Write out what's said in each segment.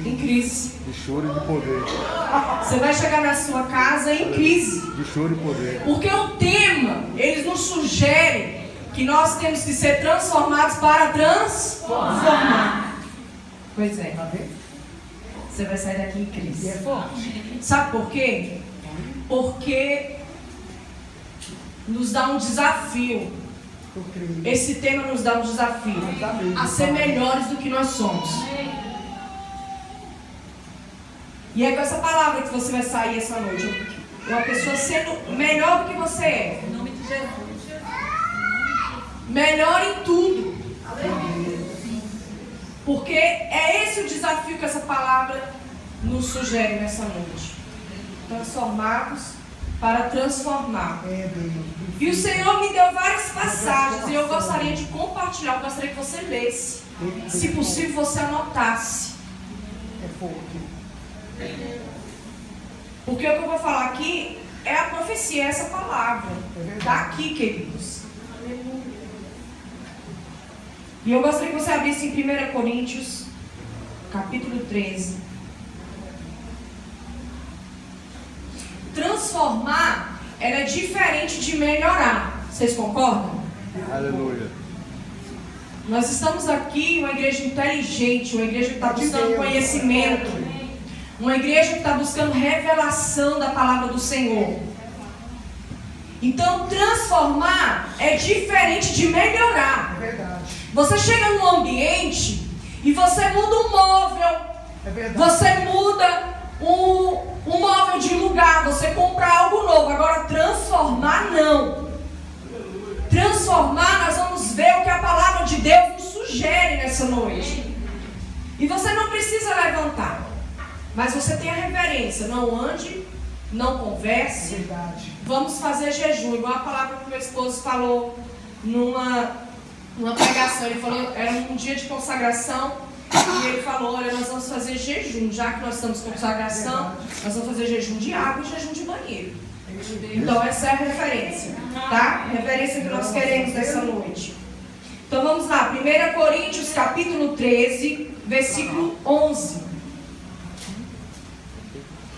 Em crise. De choro e de poder. Você vai chegar na sua casa em crise. De choro e poder. Porque o tema, eles nos sugerem que nós temos que ser transformados para transformar. Pois é. Você vai sair daqui em crise. Sabe por quê? Porque nos dá um desafio. Esse tema nos dá um desafio a ser melhores do que nós somos. E é com essa palavra que você vai sair essa noite. Uma pessoa sendo melhor do que você é. Em nome de Jesus. Melhor em tudo. Porque é esse o desafio que essa palavra nos sugere nessa noite. Transformados para transformar. E o Senhor me deu várias passagens e eu gostaria de compartilhar. Eu gostaria que você lesse. Se possível, você anotasse. Porque o que eu vou falar aqui é a profecia, é essa palavra. Está aqui, queridos. E eu gostaria que você abrisse em 1 Coríntios, capítulo 13. Transformar, ela é diferente de melhorar. Vocês concordam? Aleluia. Nós estamos aqui, uma igreja inteligente, uma igreja que está buscando conhecimento, uma igreja que está buscando revelação da palavra do Senhor. Então, transformar é diferente de melhorar. É verdade. Você chega num ambiente e você muda um móvel, você muda um móvel de lugar, você compra algo novo. Agora, transformar não. Transformar, nós vamos ver o que a palavra de Deus nos sugere nessa noite. E você não precisa levantar, mas você tem a reverência. Não ande, não converse. Verdade. Vamos fazer jejum, igual a palavra que meu esposo falou numa pregação. Ele falou, era um dia de consagração, e ele falou, olha, nós vamos fazer jejum, já que nós estamos com consagração, nós vamos fazer jejum de água e jejum de banheiro. Então essa é a referência, tá? A referência que nós queremos nessa noite. Então vamos lá, 1 Coríntios capítulo 13, versículo 11.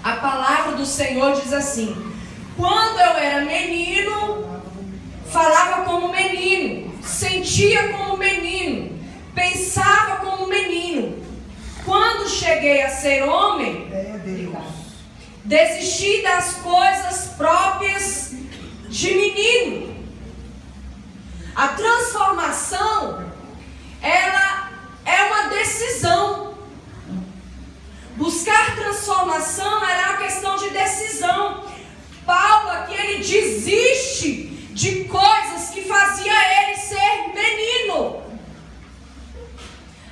A palavra do Senhor diz assim: quando eu era menino, falava como menino, sentia como menino, pensava como menino. Quando cheguei a ser homem, desisti das coisas próprias de menino. A transformação, ela é uma decisão. Buscar transformação era uma questão de decisão. Paulo aqui, ele desiste de coisas que fazia ele ser menino.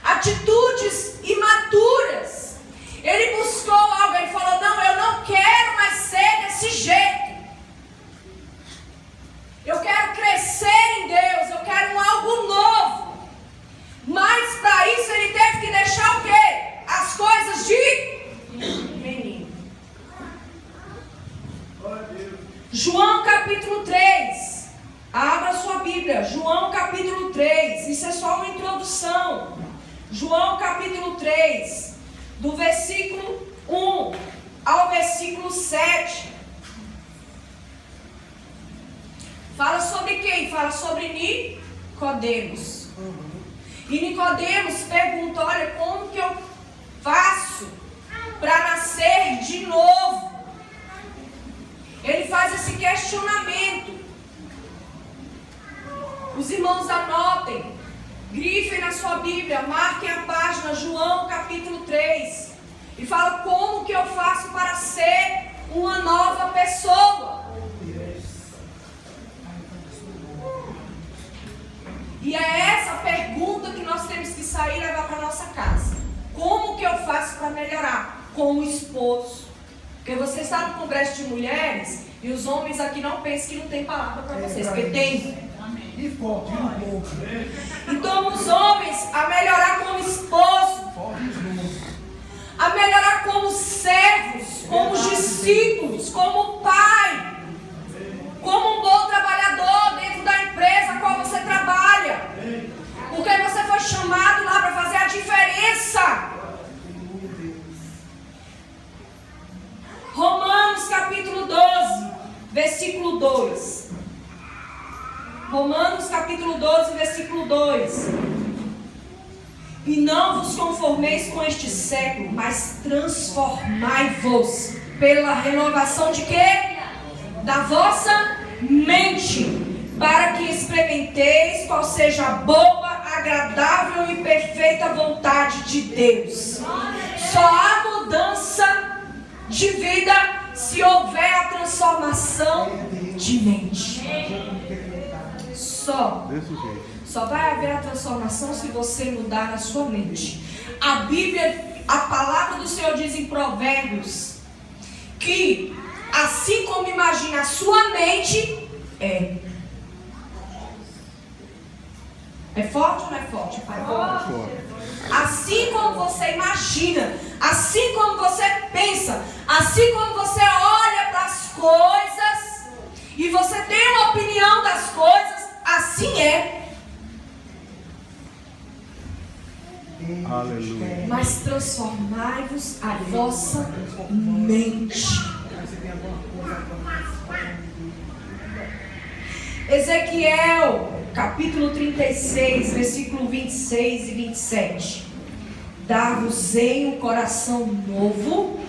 Atitudes imaturas. Ele buscou algo, ele falou, não, eu não quero mais ser desse jeito. Eu quero crescer em Deus, eu quero algo novo. Mas para isso ele teve que deixar o quê? As coisas de menino. João capítulo 3. Abra sua Bíblia. João capítulo 3. Isso é só uma introdução. João capítulo 3. Do versículo 1 ao versículo 7. Fala sobre quem? Fala sobre Nicodemos. E Nicodemos pergunta, olha, como que eu faço para nascer de novo? Ele faz esse questionamento. Os irmãos anotem, grifem na sua Bíblia, marquem a página João capítulo 3 e fala como que eu faço para ser uma nova pessoa. E é essa pergunta que nós temos que sair e levar para nossa casa. Como que eu faço para melhorar? Com o esposo. Porque vocês estão no congresso de mulheres e os homens aqui não pensam que não tem palavra para vocês, porque tem. Então os homens a melhorar como esposo, a melhorar como servos, como discípulos, como pai, como um bom trabalhador dentro da empresa a qual você trabalha, porque você foi chamado lá para fazer a diferença. versículo 2. Romanos capítulo 12, versículo 2. E não vos conformeis com este século, mas transformai-vos pela renovação de quê? Da vossa mente, para que experimenteis qual seja a boa, agradável e perfeita vontade de Deus. Só há mudança de vida se houver a transformação de mente. Só vai haver a transformação se você mudar a sua mente. A Bíblia, a palavra do Senhor diz em Provérbios que assim como imagina a sua mente, é. É forte ou não é forte, pai? Assim como você imagina, assim como você pensa, assim como você olha para as coisas e você tem uma opinião das coisas, assim é. Aleluia. Mas transformai-vos a vossa mente. Ezequiel capítulo 36, versículo 26 e 27. Dar-vos-ei um coração novo,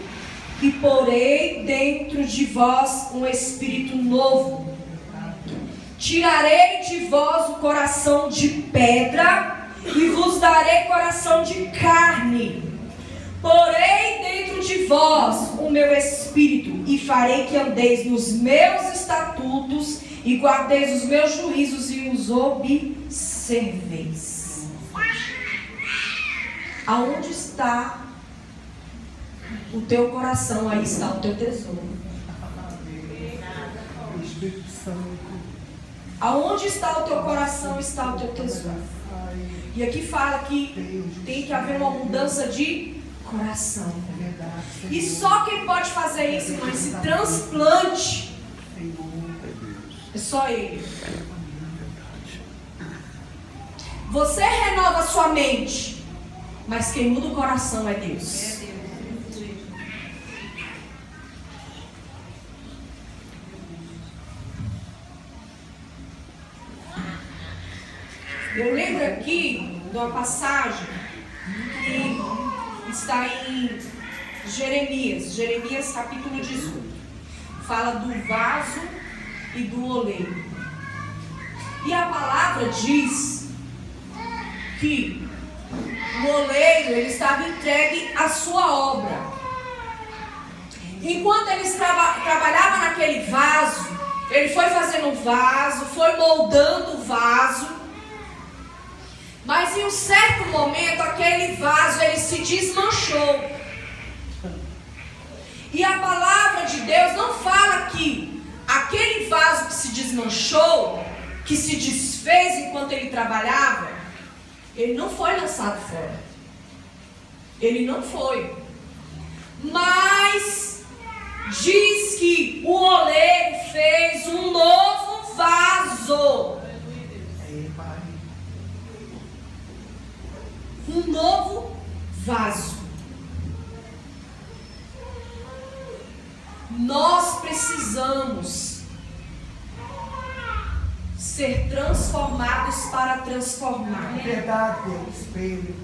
e porei dentro de vós um espírito novo. Tirarei de vós o coração de pedra, e vos darei coração de carne. Porei dentro de vós o meu espírito, e farei que andeis nos meus estatutos, e guardeis os meus juízos e os observeis. Aonde está o teu coração, aí está o teu tesouro. Aonde está o teu coração, está o teu tesouro. E aqui fala que tem que haver uma mudança de coração. E só quem pode fazer isso, irmão, esse transplante, é só Ele. Você renova a sua mente, mas quem muda o coração é Deus. Eu lembro aqui de uma passagem que está em Jeremias capítulo 18. Fala do vaso e do oleiro. E a palavra diz que o oleiro, ele estava entregue à sua obra. Enquanto ele trabalhava naquele vaso, ele foi fazendo o vaso, foi moldando o vaso. Mas em um certo momento, aquele vaso, ele se desmanchou. E a palavra de Deus não fala que aquele vaso que se desmanchou, que se desfez enquanto ele trabalhava, ele não foi lançado fora. Ele não foi. Mas diz que o oleiro fez um novo vaso. Um novo vaso. Nós precisamos ser transformados para transformar. Verdade, espelho.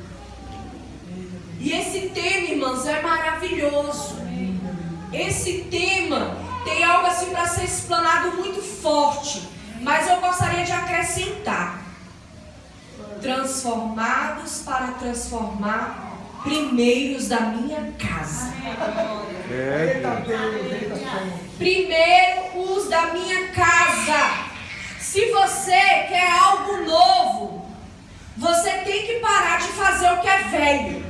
E esse tema, irmãos, é maravilhoso. Esse tema tem algo assim para ser explanado muito forte, mas eu gostaria de acrescentar: transformados para transformar primeiros da minha casa. Primeiro os da minha casa. Se você quer algo novo, você tem que parar de fazer o que é velho.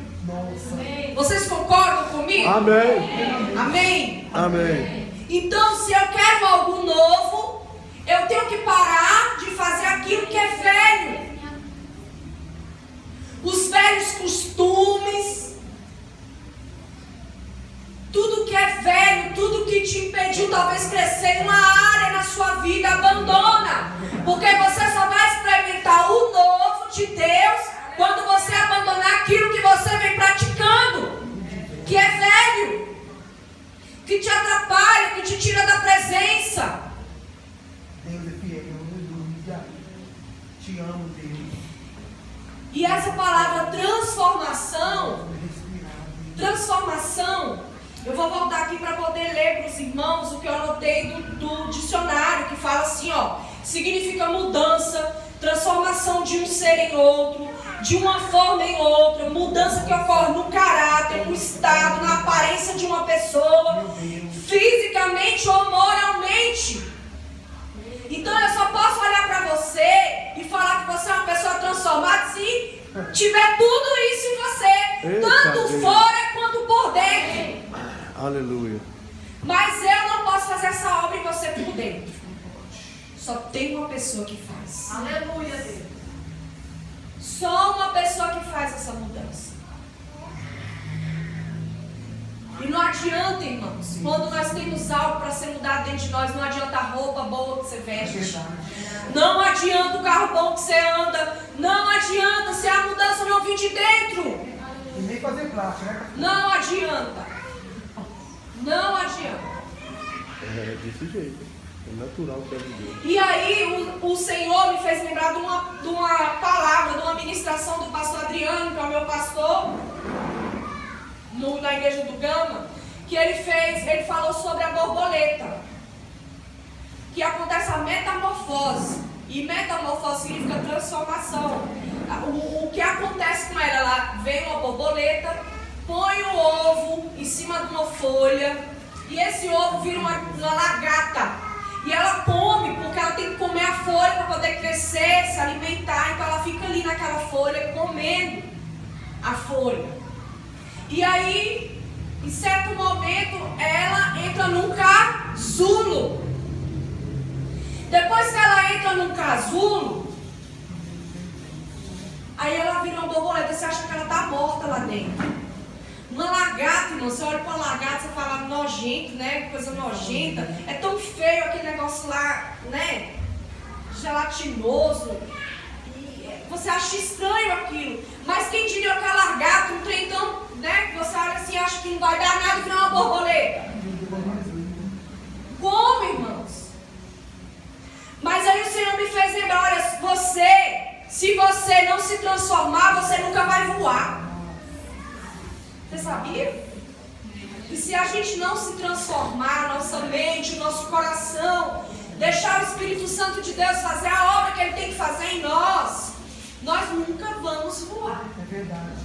Vocês concordam comigo? Amém. Amém? Amém. Então, se eu quero algo novo, eu tenho que parar de fazer aquilo que é velho. Os velhos costumes, tudo que é velho, tudo que te impediu talvez crescer em uma área na sua vida, abandona. Porque você só vai experimentar o novo de Deus quando você abandonar aquilo que você vem praticando, que é velho, que te atrapalha, que te tira da presença. E essa palavra transformação, eu vou voltar aqui para poder ler para os irmãos o que eu anotei do dicionário, que fala assim, ó, significa mudança, transformação de um ser em outro, de uma forma em outra, mudança que ocorre no caráter, no estado, na aparência de uma pessoa, fisicamente ou moralmente. Então eu só posso olhar para você e falar que você é uma pessoa transformada se tiver tudo isso em você, Eita, tanto Deus. fora quanto por dentro. Aleluia. Mas eu não posso fazer essa obra em você por dentro. Só tem uma pessoa que faz. Aleluia, Deus. Só uma pessoa que faz essa mudança. E não adianta, irmãos, quando nós temos algo para ser mudado dentro de nós, não adianta a roupa boa que você veste. Não adianta o carro bom que você anda. Não adianta se a mudança não vir de dentro. E nem fazer plástico, né? Não adianta. Não adianta. É desse jeito. É natural que é de Deus. E aí o Senhor me fez lembrar de uma palavra, de uma ministração do pastor Adriano, que é o meu pastor, na igreja do Gama, que ele falou sobre a borboleta, que acontece a metamorfose, e metamorfose significa transformação. O que acontece com ela? Ela vem uma borboleta, põe o ovo em cima de uma folha, e esse ovo vira uma lagarta. E ela come, porque ela tem que comer a folha para poder crescer, se alimentar. Então ela fica ali naquela folha, comendo a folha. E aí, em certo momento, ela entra num casulo. Depois que ela entra num casulo, aí ela vira uma borboleta. Você acha que ela está morta lá dentro. Uma lagarta, irmão, você olha para uma lagarta, você fala nojento, né? Coisa nojenta. É tão feio aquele negócio lá, né? Gelatinoso. E você acha estranho aquilo. Mas quem diria que a lagarta, um trem tão, né? Você olha assim e acha que não vai dar nada e virar uma borboleta. Como, irmãos? Mas aí o Senhor me fez lembrar, olha, se você não se transformar, você nunca vai voar. Você sabia? E se a gente não se transformar, nossa mente, nosso coração, deixar o Espírito Santo de Deus fazer a obra que Ele tem que fazer em nós, nós nunca vamos voar. É verdade.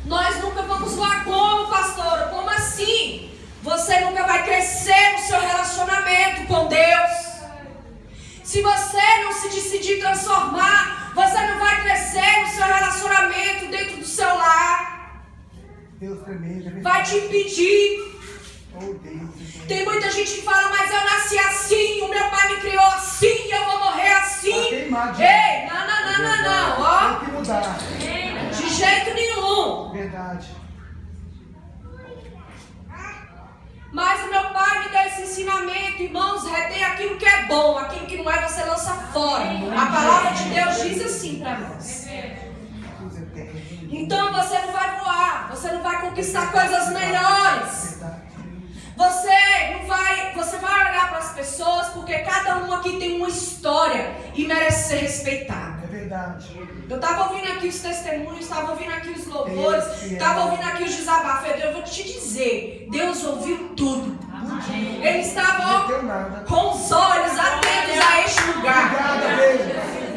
Nós nunca vamos voar. Como, pastora? Como assim? Você nunca vai crescer no seu relacionamento com Deus. Se você não se decidir transformar, você não vai crescer no seu relacionamento dentro do seu lar. Deus tremendo. Vai te impedir. Oh, Deus. Tem muita gente que fala, mas eu nasci assim, o meu pai me criou assim, eu vou morrer assim. Tá queimadinho. Ei, não, ó. Tem que mudar. De jeito nenhum. Verdade. Mas o meu pai me deu esse ensinamento, irmãos, retém aquilo que é bom, aquilo que não é você lança fora. A palavra de Deus diz assim para nós. Então você não vai voar, você não vai conquistar coisas melhores. Você vai olhar para as pessoas, porque cada um aqui tem uma história e merece ser respeitado. É verdade. Eu estava ouvindo aqui os testemunhos, estava ouvindo aqui os louvores, estava ouvindo aqui os desabafos. Eu vou te dizer, Deus ouviu tudo. Ele estava com os olhos atentos a este lugar,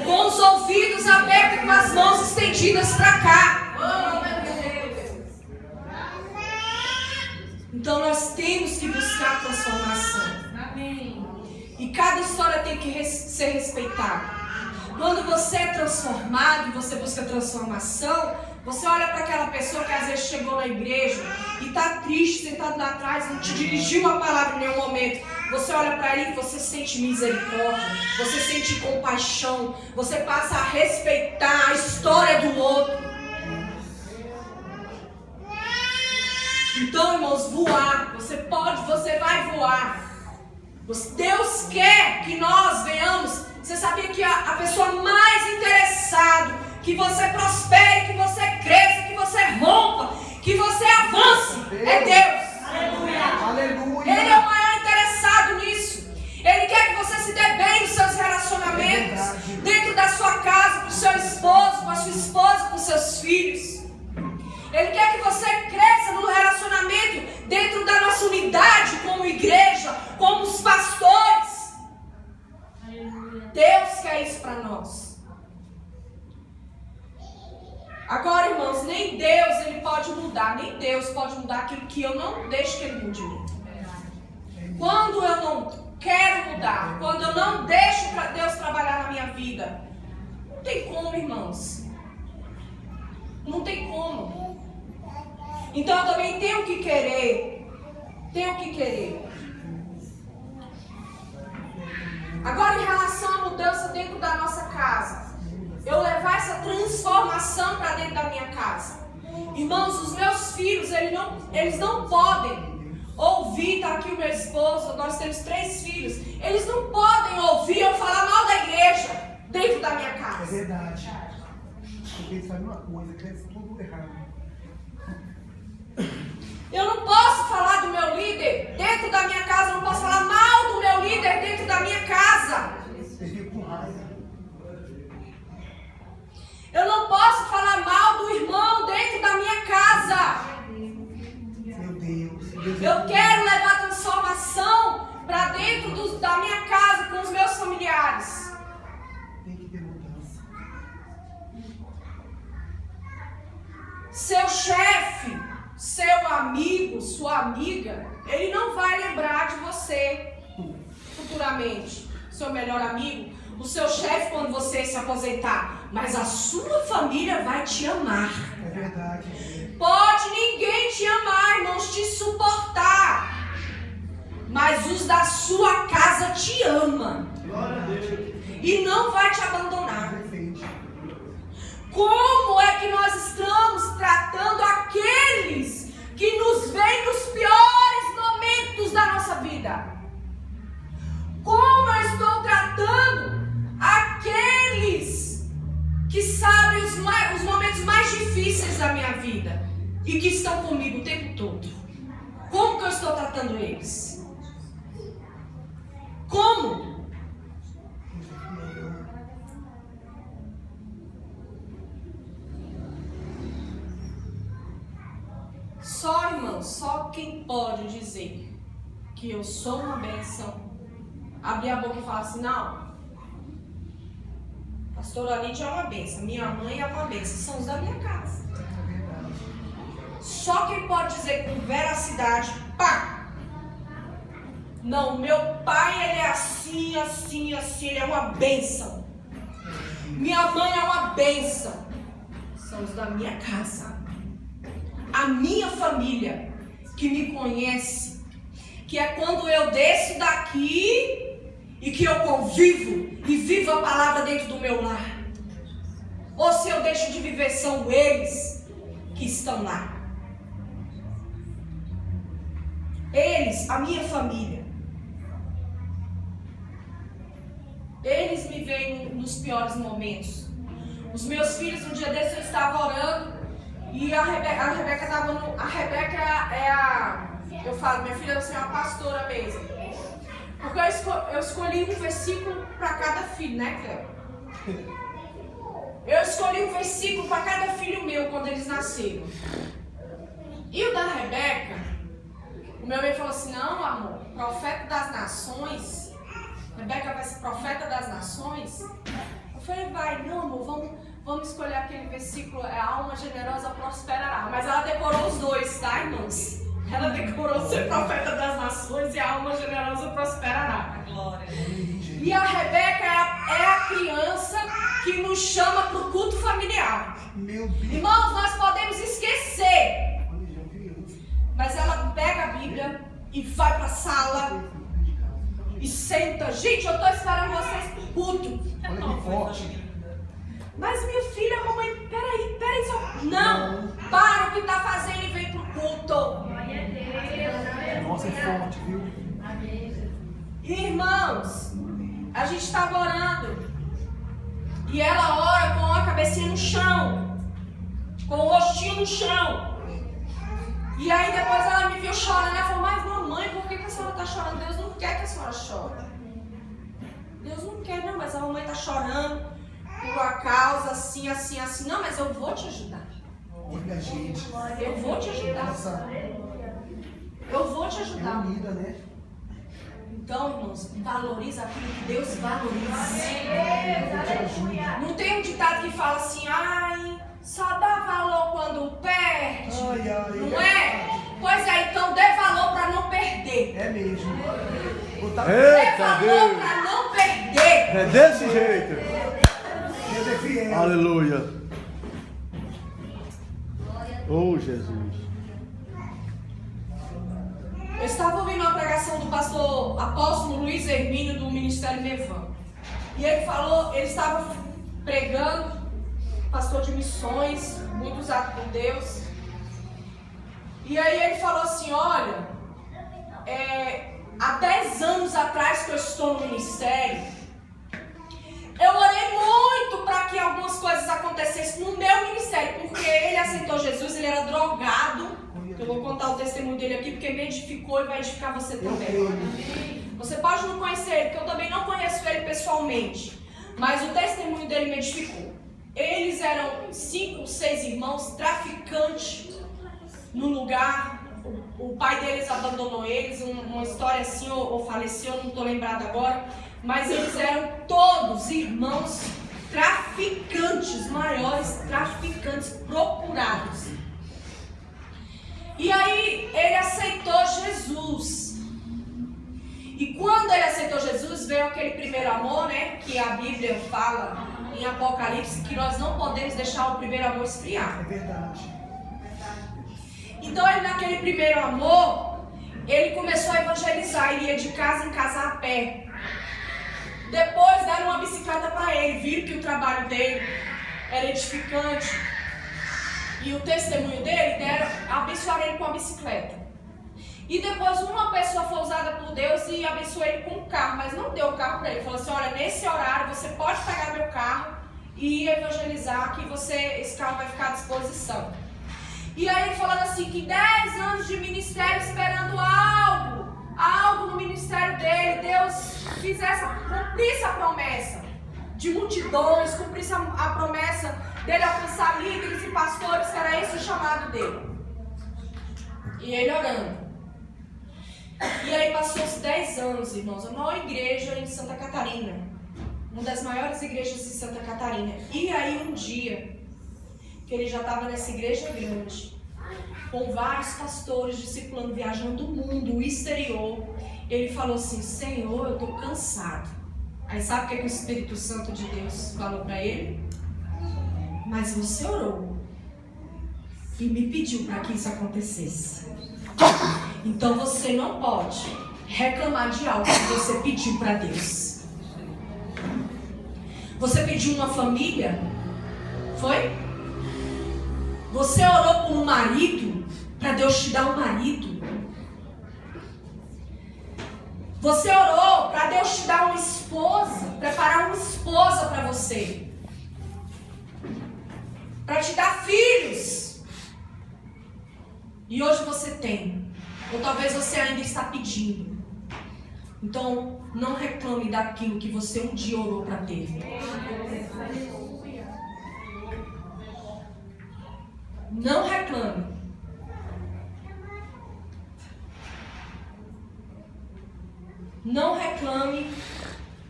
com os ouvidos abertos e com as mãos estendidas para cá. Então nós temos que buscar transformação. E cada história tem que ser respeitada. Quando você é transformado e você busca transformação, você olha para aquela pessoa que às vezes chegou na igreja e está triste, sentado lá atrás, não te dirigiu uma palavra em nenhum momento. Você olha para ele e você sente misericórdia, você sente compaixão, você passa a respeitar a história do outro. Então, irmãos, voar, você vai voar. Deus quer que nós venhamos. Você sabia que a pessoa mais interessada, que você prospere, que você cresça, que você rompa, que você avance, é Deus. Aleluia. Aleluia. Ele é o maior interessado nisso. Ele quer que você se dê bem nos seus relacionamentos, dentro da sua casa, com o seu esposo, com a sua esposa. Ele quer que você cresça no relacionamento dentro da nossa unidade, como igreja, como os pastores. Deus quer isso para nós. Agora, irmãos, nem Deus ele pode mudar, nem Deus pode mudar aquilo que eu não deixo que ele mude em mim. Quando eu não quero mudar, quando eu não deixo para Deus trabalhar na minha vida, não tem como, irmãos. Não tem como. Então eu também tenho que querer. Tenho que querer. Agora, em relação à mudança dentro da nossa casa, eu levar essa transformação para dentro da minha casa. Irmãos, os meus filhos, eles não podem ouvir, tá aqui o meu esposo, nós temos 3 filhos, eles não podem ouvir eu falar mal da igreja dentro da minha casa. É verdade. Porque eles fazem uma coisa, cresce tudo errado. Eu não posso falar do meu líder dentro da minha casa, eu não posso falar mal do meu líder dentro da minha casa. Eles ficam com raiva. Eu não posso falar mal do irmão dentro da minha casa. Meu Deus. Eu quero levar transformação para dentro da minha casa com os meus familiares. Tem que ter mudança. Seu chefe, seu amigo, sua amiga, ele não vai lembrar de você futuramente. Seu melhor amigo, o seu chefe quando você se aposentar. Mas a sua família vai te amar. É verdade. Pode ninguém te amar, irmãos, te suportar. Mas os da sua casa te amam. E não vai te abandonar. Perfeito. Como é que nós estamos tratando aqueles que nos veem nos piores momentos da nossa vida? Como eu estou tratando aqueles que sabem os momentos mais difíceis da minha vida e que estão comigo o tempo todo? Como que eu estou tratando eles? Como? Só, irmão, só quem pode dizer que eu sou uma bênção, abrir a boca e falar assim, não, pastora Lídia é uma bênção, minha mãe é uma bênção, são os da minha casa. Só quem pode dizer com veracidade, pá, não, meu pai ele é assim, assim, assim, ele é uma bênção. Minha mãe é uma bênção, são os da minha casa. A minha família, que me conhece, que é quando eu desço daqui e que eu convivo e vivo a palavra dentro do meu lar. Ou se eu deixo de viver, são eles que estão lá. Eles, a minha família. Eles me veem nos piores momentos. Os meus filhos, um dia desse eu estava orando. E a Rebeca estava no... A Rebeca é a... Eu falo, minha filha, você é uma pastora mesmo. Porque eu escolhi um versículo para cada filho, né, Cleo? Eu escolhi um versículo para cada filho meu quando eles nasceram. E o da Rebeca, o meu bem falou assim, não, amor, profeta das nações. Rebeca vai ser profeta das nações? Eu falei, vai, não, amor, vamos escolher aquele versículo, a alma generosa prosperará. Mas ela decorou os dois, tá, irmãos? Ela decorou ser profeta das nações e a alma generosa prosperará. Glória. E a Rebeca é a criança que nos chama para o culto familiar. Meu Deus. Irmãos, nós podemos esquecer. Mas ela pega a Bíblia e vai para a sala e senta. Gente, eu estou esperando vocês para o culto. Olha que forte. Mas minha filha, mamãe, peraí só. Não, para o que está fazendo e vem pro culto. Nossa, é forte, viu? Irmãos, a gente estava orando e ela ora com a cabecinha no chão, com o rostinho no chão. E aí depois ela me viu chorando. Ela falou, mas mamãe, por que a senhora está chorando? Deus não quer que a senhora chore. Deus não quer, não, mas a mamãe está chorando por uma causa assim, assim, assim. Não, mas eu vou te ajudar. Olha, gente. Eu vou te ajudar. Nossa, Eu vou te é ajudar. unida, né? Então, irmãos, valoriza aquilo que Deus valoriza. Eu te ajudo. Não tem um ditado que fala assim, ai, só dá valor quando perde. Ai, ai, Não é? Pois é, então dê valor para não perder. É mesmo. Botar Dê Eita valor Deus! para não perder. É desse jeito. Deus é fiel. Aleluia. Oh, Jesus. Eu estava ouvindo uma pregação do pastor apóstolo Luiz Hermínio do Ministério Nevan. E ele falou, ele estava pregando, pastor de missões, muito usado por Deus. E aí ele falou assim, olha, há 10 anos atrás que eu estou no ministério, eu orei muito para que algumas coisas acontecessem no meu ministério, porque ele aceitou Jesus, ele era drogado. Eu vou contar o testemunho dele aqui, porque me edificou e vai edificar você também. Você pode não conhecer ele, porque eu também não conheço ele pessoalmente, mas o testemunho dele me edificou. Eles eram 5, 6 irmãos traficantes no lugar. O pai deles abandonou eles, uma história assim, ou faleceu, não estou lembrada agora. Mas eles eram todos irmãos traficantes, maiores traficantes procurados. E aí ele aceitou Jesus. E quando ele aceitou Jesus, veio aquele primeiro amor, né? Que a Bíblia fala em Apocalipse que nós não podemos deixar o primeiro amor esfriar. É verdade. Então ele, naquele primeiro amor, ele começou a evangelizar, ele ia de casa em casa a pé. Depois deram uma bicicleta para ele, viram que o trabalho dele era edificante. E o testemunho dele, abençoaram ele com a bicicleta. E depois uma pessoa foi usada por Deus e abençoou ele com um carro, mas não deu o carro para ele. Falou assim, olha, nesse horário você pode pegar meu carro e evangelizar, que esse carro vai ficar à disposição. E aí ele falando assim, que 10 anos de ministério esperando algo no ministério dele, Deus cumprisse a promessa de multidões, cumprisse a promessa dele alcançar líderes e pastores, que era esse o chamado dele. E ele orando. E aí passou os 10 anos, irmãos, a maior igreja em Santa Catarina, uma das maiores igrejas de Santa Catarina. E aí um dia, que ele já estava nessa igreja grande, com vários pastores discipulando, viajando o mundo, o exterior, ele falou assim, Senhor, eu estou cansado. Aí sabe o que o Espírito Santo de Deus falou para ele? Mas você orou e me pediu para que isso acontecesse. Então você não pode reclamar de algo que você pediu para Deus. Você pediu uma família? Foi? Você orou por um marido, para Deus te dar um marido. Você orou para Deus te dar uma esposa, preparar uma esposa para você. Para te dar filhos. E hoje você tem. Ou talvez você ainda está pedindo. Então, não reclame daquilo que você um dia orou para ter. Não reclame. Não reclame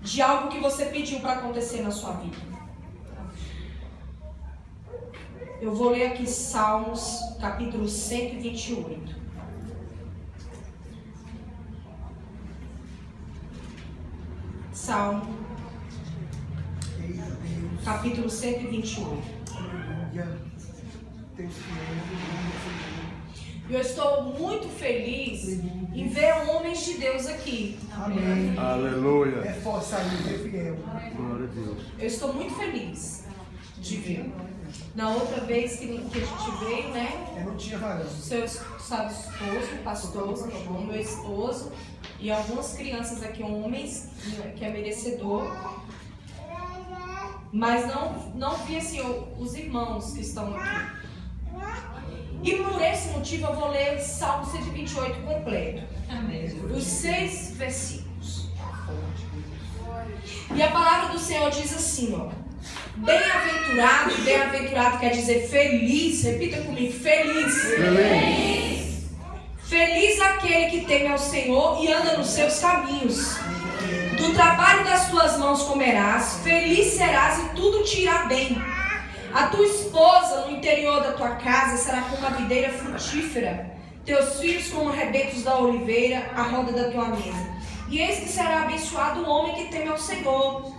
de algo que você pediu para acontecer na sua vida. Eu vou ler aqui Salmos, capítulo 128. Salmo, capítulo 128. Eu estou muito feliz em ver homens de Deus aqui. Amém. Aleluia. É força aí, é fiel. Glória a Deus. Eu estou muito feliz de ver. Na outra vez que a gente veio, né? Eu não tinha varão. Seu esposo, pastor, meu esposo e algumas crianças aqui, homens, que é merecedor. Mas não vi assim, os irmãos que estão aqui. E por esse motivo eu vou ler Salmo 128 completo. Os 6 versículos. E a palavra do Senhor diz assim, ó. Bem-aventurado, bem-aventurado quer dizer feliz. Repita comigo, feliz. Feliz. Feliz aquele que teme ao Senhor e anda nos seus caminhos. Do trabalho das tuas mãos comerás, feliz serás e tudo te irá bem. A tua esposa no interior da tua casa será como uma videira frutífera, teus filhos como rebentos da oliveira, à roda da tua mesa. E eis que será abençoado o homem que teme ao Senhor.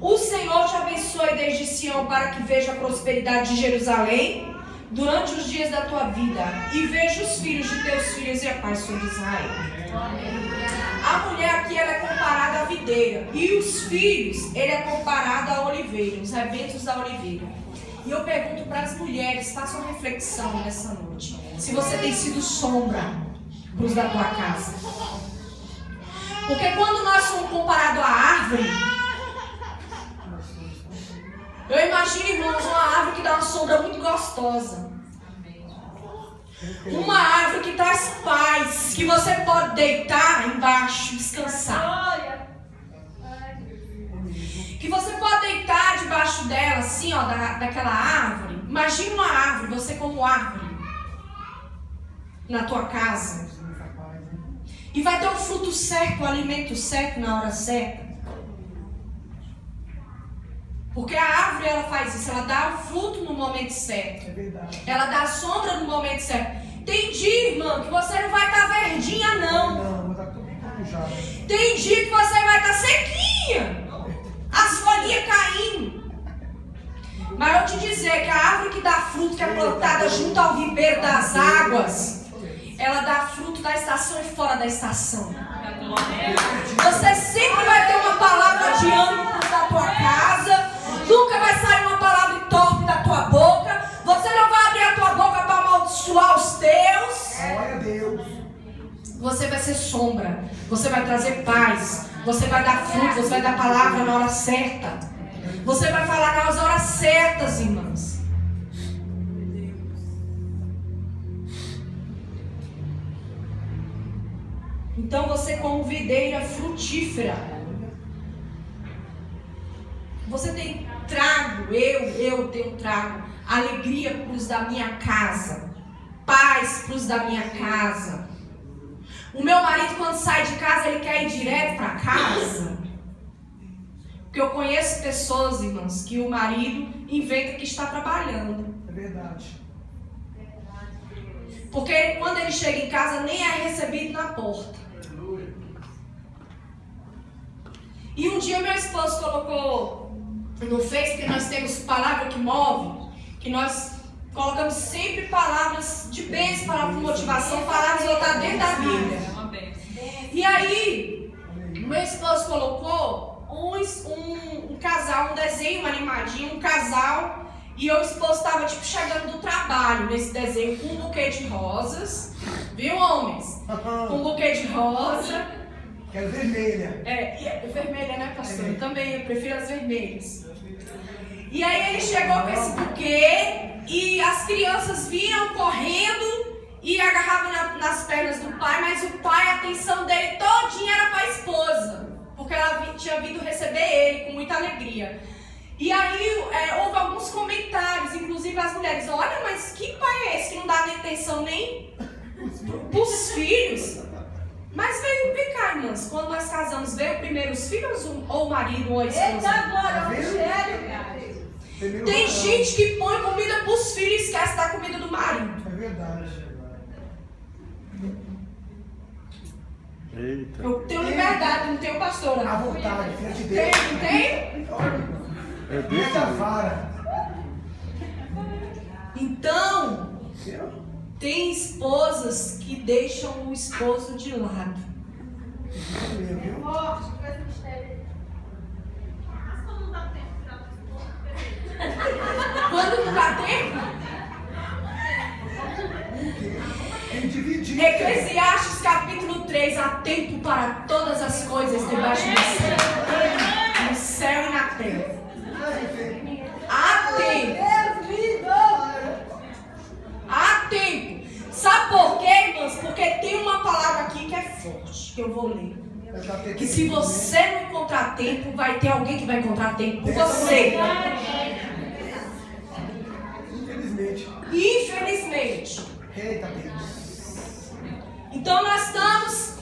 O Senhor te abençoe desde Sião para que veja a prosperidade de Jerusalém durante os dias da tua vida e veja os filhos de teus filhos e a paz sobre Israel. A mulher aqui ela é comparada à videira e os filhos ele é comparado à oliveira, os rebentos da oliveira. E eu pergunto para as mulheres, façam uma reflexão nessa noite, se você tem sido sombra para os da tua casa. Porque quando nós somos comparados à árvore, eu imagino, irmãos, uma árvore que dá uma sombra muito gostosa. Uma árvore que traz paz, que você pode deitar embaixo, descansar. Que você pode deitar debaixo dela, assim, ó, daquela árvore. Imagina uma árvore, você como árvore, na tua casa. E vai ter o fruto certo, o alimento certo, na hora certa. Porque a árvore, ela faz isso, ela dá o fruto no momento certo. É verdade. Ela dá a sombra no momento certo. Tem dia, irmão, que você não vai estar verdinha, não. Não, mas tá tudo encorujado. Tem dia que você vai estar sequinha. As folhinhas caindo. Mas eu te dizer que a árvore que dá fruto, que é plantada junto ao ribeiro das águas, ela dá fruto da estação e fora da estação. Você sempre vai ter uma palavra de ânimo da tua casa. Nunca vai sair uma palavra torpe da tua boca. Você não vai abrir a tua boca para amaldiçoar os teus. Glória a Deus. Você vai ser sombra. Você vai trazer paz. Você vai dar fruto. Você vai dar palavra na hora certa. Você vai falar nas horas certas, irmãs. Então você como videira frutífera, você tem trago, eu tenho trago alegria para os da minha casa, paz para os da minha casa. O meu marido quando sai de casa ele quer ir direto para casa. Porque eu conheço pessoas, irmãos, que o marido inventa que está trabalhando. É verdade. Porque quando ele chega em casa nem é recebido na porta. E um dia meu esposo colocou no Face que nós temos palavra que move, que nós colocamos sempre palavras de bênção, palavras de motivação, palavras voltadas dentro da Bíblia. E aí, meu esposo colocou um casal, um desenho animadinho, um casal, e o esposo estava tipo chegando do trabalho nesse desenho com um buquê de rosas, viu, homens? Com um buquê de rosa. Quero vermelha. É vermelha, né, pastor? Eu também, eu prefiro as vermelhas. E aí ele chegou com esse buquê e as crianças vinham correndo e agarravam nas pernas do pai, mas o pai, a atenção dele todinha era para a esposa, porque ela tinha vindo receber ele com muita alegria. E aí houve alguns comentários, inclusive as mulheres, olha, mas que pai é esse que não dá nem atenção nem para os filhos? Mas vem cá, irmãs, quando nós casamos, veio primeiro os filhos ou o marido ou a esposa? Eita, glória, Rogério, cara. Tem gente que põe comida para os filhos e esquece da comida do marido. É verdade. Eita. Eu tenho liberdade, não tenho pastora. À vontade, filha de Deus. Tem, não tem? É desse Meta a jeito. vara. Então, tem esposas que deixam o esposo de lado. Morte, faz um mistério. Quando não dá tempo? Tem dividido. Eclesiastes capítulo 3, há tempo para todas as coisas debaixo do céu. No céu e na terra. Há tempo. Há tempo. Sabe por quê, irmãos? Porque tem uma palavra aqui que é forte, que eu vou ler. Que se você não encontrar tempo, vai ter alguém que vai encontrar tempo por você. Infelizmente. Eita Deus. Então nós estamos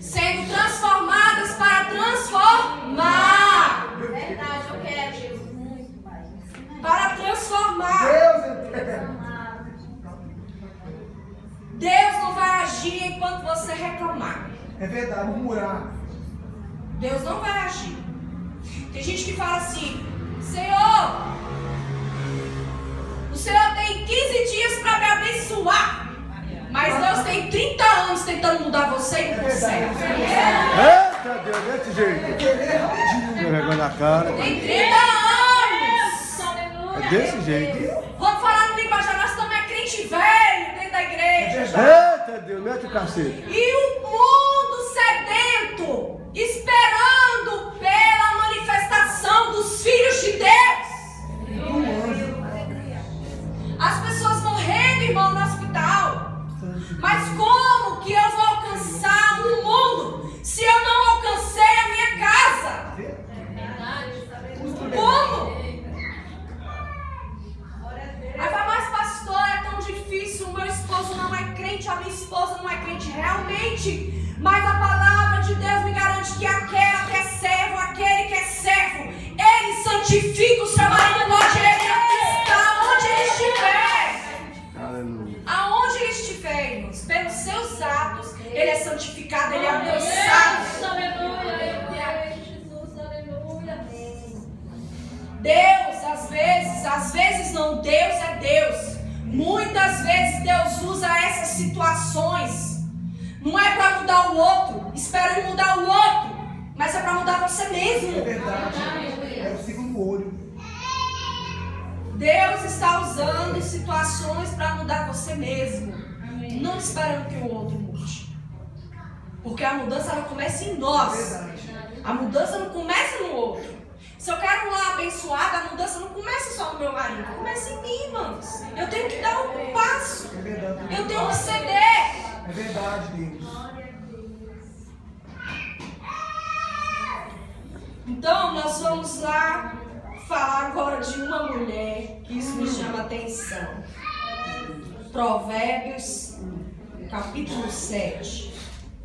sendo transformadas para transformar. Verdade, eu quero, Jesus, muito mais. Para transformar. Deus eterno. Deus não vai agir enquanto você reclamar. É verdade, murmurar. Deus não vai agir. Tem gente que fala assim: Senhor, o Senhor tem 15 dias para me abençoar. Mas Deus tem 30 anos tentando mudar você e não consegue. Eita Deus, desse jeito. Com vergonha na cara. Tem 30 anos. É desse jeito. Vamos falar no linguajar, nós estamos crente velho dentro da igreja. Eita Deus, mete o cacete. E o mundo sedento, esperando pela manifestação dos filhos de Deus. As pessoas morrendo, irmão, no hospital. Mas como que eu vou alcançar o mundo se eu não alcancei a minha casa? Como? Aí vai, mas pastor, é tão difícil, o meu esposo não é crente, a minha esposa não é crente realmente, mas a palavra de Deus me garante que aquela que é servo, aquele que é servo, ele santifica o seu marido onde ele está, onde ele estiver. Aleluia. Aonde ele estiver, irmãos, pelos seus atos, ele é santificado, ele é alcançado. Aleluia, Jesus, aleluia. Deus, às vezes não, Deus é Deus. Muitas vezes Deus usa essas situações. Não é para mudar o outro, espera ele mudar o outro, mas é para mudar você mesmo. É verdade. É o segundo olho. Deus está usando situações para mudar você mesmo. Não esperando que o outro mude. Porque a mudança ela começa em nós. A mudança não começa no outro. Se eu quero uma abençoada, a mudança não começa só no meu marido, começa em mim, irmãos. Eu tenho que dar um passo. É verdade. Eu tenho que ceder. É verdade, Deus. Então, nós vamos lá falar agora de uma mulher que isso me chama a atenção. Provérbios, capítulo 7.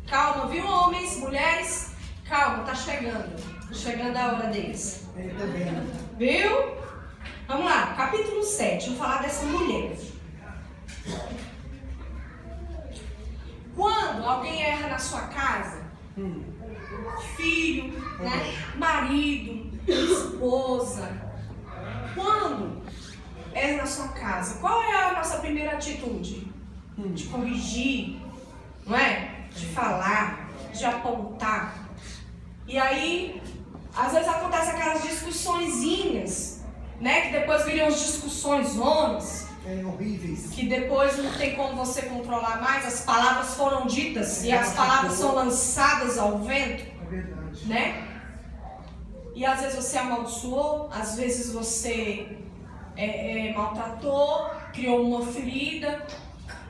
Calma, viu, homens, mulheres? Calma, tá chegando. Chegando a hora deles. Ele também. Viu? Vamos lá, capítulo 7. Vamos falar dessa mulher. Quando alguém erra na sua casa, filho, né? Marido, esposa, quando erra na sua casa, qual é a nossa primeira atitude? De corrigir, não é? De falar, de apontar. E aí, às vezes acontecem aquelas discussõezinhas, né? Que depois viram as discussões homens. Horríveis. Que depois não tem como você controlar mais, as palavras foram ditas e as palavras são lançadas ao vento, É verdade. né? E às vezes você amaldiçoou, às vezes você maltratou, criou uma ferida.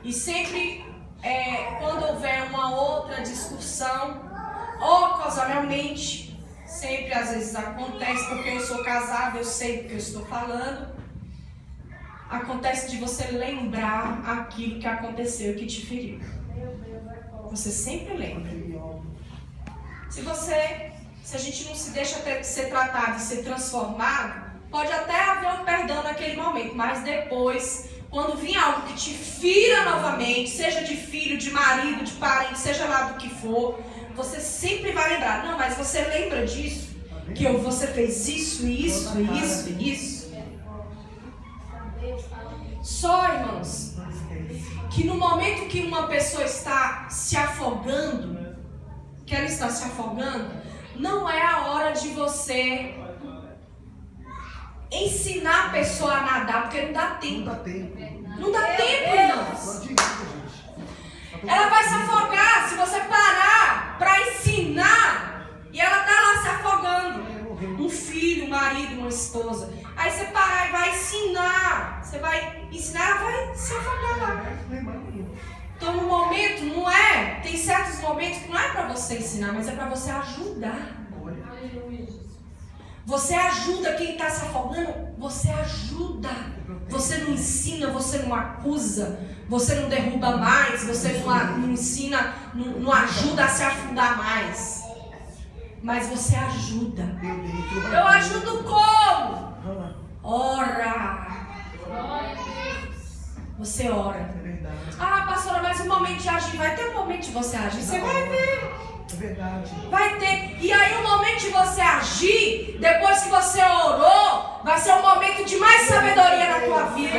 E sempre, quando houver uma outra discussão, ocasionalmente, sempre às vezes acontece, porque eu sou casada, eu sei do que eu estou falando. Acontece de você lembrar aquilo que aconteceu e que te feriu. Você sempre lembra. Se a gente não se deixa ser tratado e ser transformado, pode até haver um perdão naquele momento, mas depois, quando vir algo que te fira novamente, seja de filho, de marido, de parente, seja lá do que for, você sempre vai lembrar. Não, mas você lembra disso? Que você fez isso, isso, isso, isso. Só, irmãos, que no momento que uma pessoa está se afogando, que ela está se afogando, não é a hora de você ensinar a pessoa a nadar, porque não dá tempo. Não dá tempo. Não dá tempo, irmãos. Não adianta, gente. Ela vai se afogar se você parar para ensinar e ela tá lá se afogando. Um filho, um marido, uma esposa. Aí você parar e vai ensinar. Você vai ensinar, ela vai se afogar lá. Então no momento não é tem certos momentos que não é para você ensinar, mas é para você ajudar. Você ajuda quem está se afogando, você ajuda. Você não ensina, você não acusa, você não derruba mais, você não ensina, não ajuda a se afundar mais. Mas você ajuda. Eu ajudo como? Ora. Você ora. Ah, pastora, mas o momento de agir, vai ter um momento de você agir, você vai ver. É verdade. Vai ter. E aí o momento de você agir, depois que você orou, vai ser um momento de mais sabedoria na tua vida.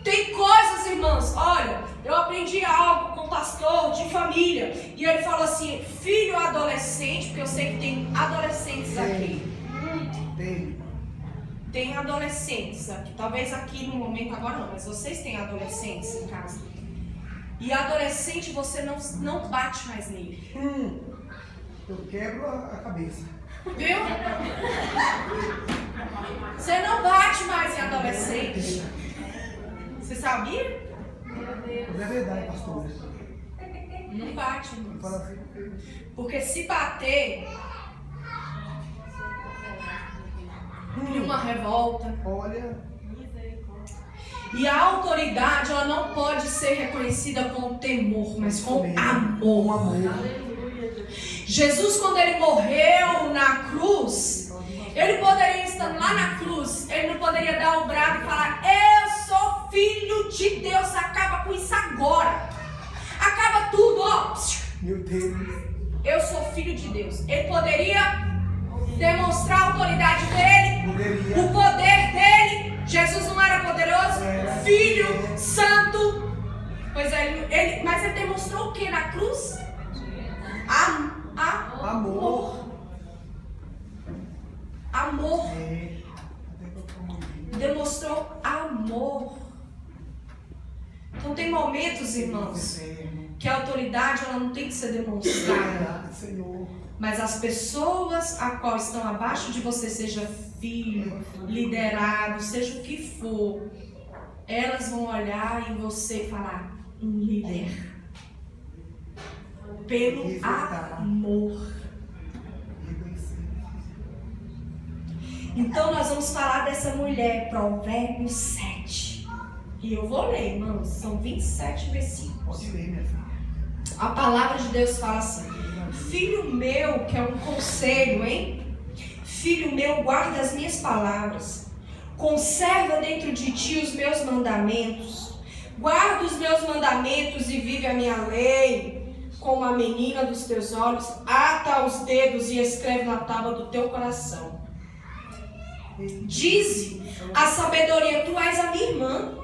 Tem coisas, irmãos, olha, eu aprendi algo com um pastor de família, e ele falou assim, filho adolescente, porque eu sei que tem adolescentes aqui. Tem adolescentes aqui, talvez aqui no momento agora não, mas vocês têm adolescentes em casa. E adolescente você não bate mais nele. Eu quebro a cabeça. Viu? Você não bate mais em adolescente. Você sabia? Mas é verdade, pastor. Não bate, irmãos. Fala assim. Porque se bater, cria uma revolta. Olha. E a autoridade, ela não pode ser reconhecida com temor, mas com amor. Jesus, quando ele morreu na cruz, ele poderia estar lá na cruz, ele não poderia dar o brado e falar, eu sou filho de Deus, acaba com isso agora. Acaba tudo, ó. Meu Deus. Eu sou filho de Deus. Ele poderia demonstrar a autoridade dele, o poder dele. Jesus não era poderoso? Filho, santo. Pois é, mas ele demonstrou o que na cruz? Amor. Amor. Demonstrou amor. Então tem momentos, irmãos, que a autoridade ela não tem que ser demonstrada. Mas as pessoas a qual estão abaixo de você, seja filho, liderado, seja o que for, elas vão olhar em você e falar, um líder. Pelo amor. Então nós vamos falar dessa mulher, Provérbios 7. E eu vou ler, irmãos, são 27 versículos. Pode ler, minha filha. A palavra de Deus fala assim, filho meu, que é um conselho, hein? Filho meu, guarda as minhas palavras, conserva dentro de ti os meus mandamentos, guarda os meus mandamentos e vive a minha lei, como a menina dos teus olhos, ata os dedos e escreve na tábua do teu coração. Dize a sabedoria, tu és a minha irmã,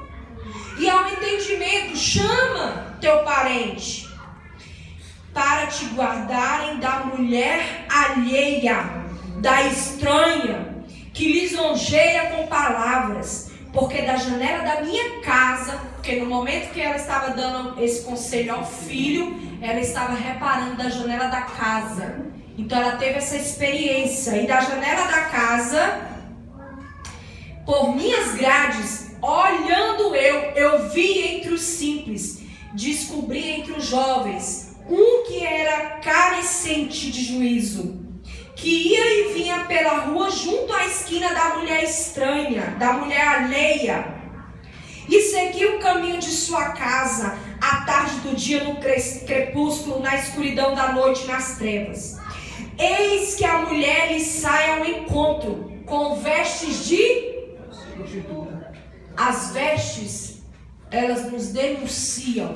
e ao entendimento chama teu parente, para te guardarem da mulher alheia, da estranha, que lisonjeia com palavras, porque da janela da minha casa, porque no momento que ela estava dando esse conselho ao filho, ela estava reparando da janela da casa, então ela teve essa experiência, e da janela da casa, por minhas grades, olhando eu vi entre os simples, descobri entre os jovens, um que era carecente de juízo, que ia e vinha pela rua junto à esquina da mulher estranha, da mulher alheia, e seguia o caminho de sua casa, à tarde do dia no crepúsculo, na escuridão da noite, nas trevas. Eis que a mulher lhe sai ao encontro, com vestes de... As vestes, elas nos denunciam.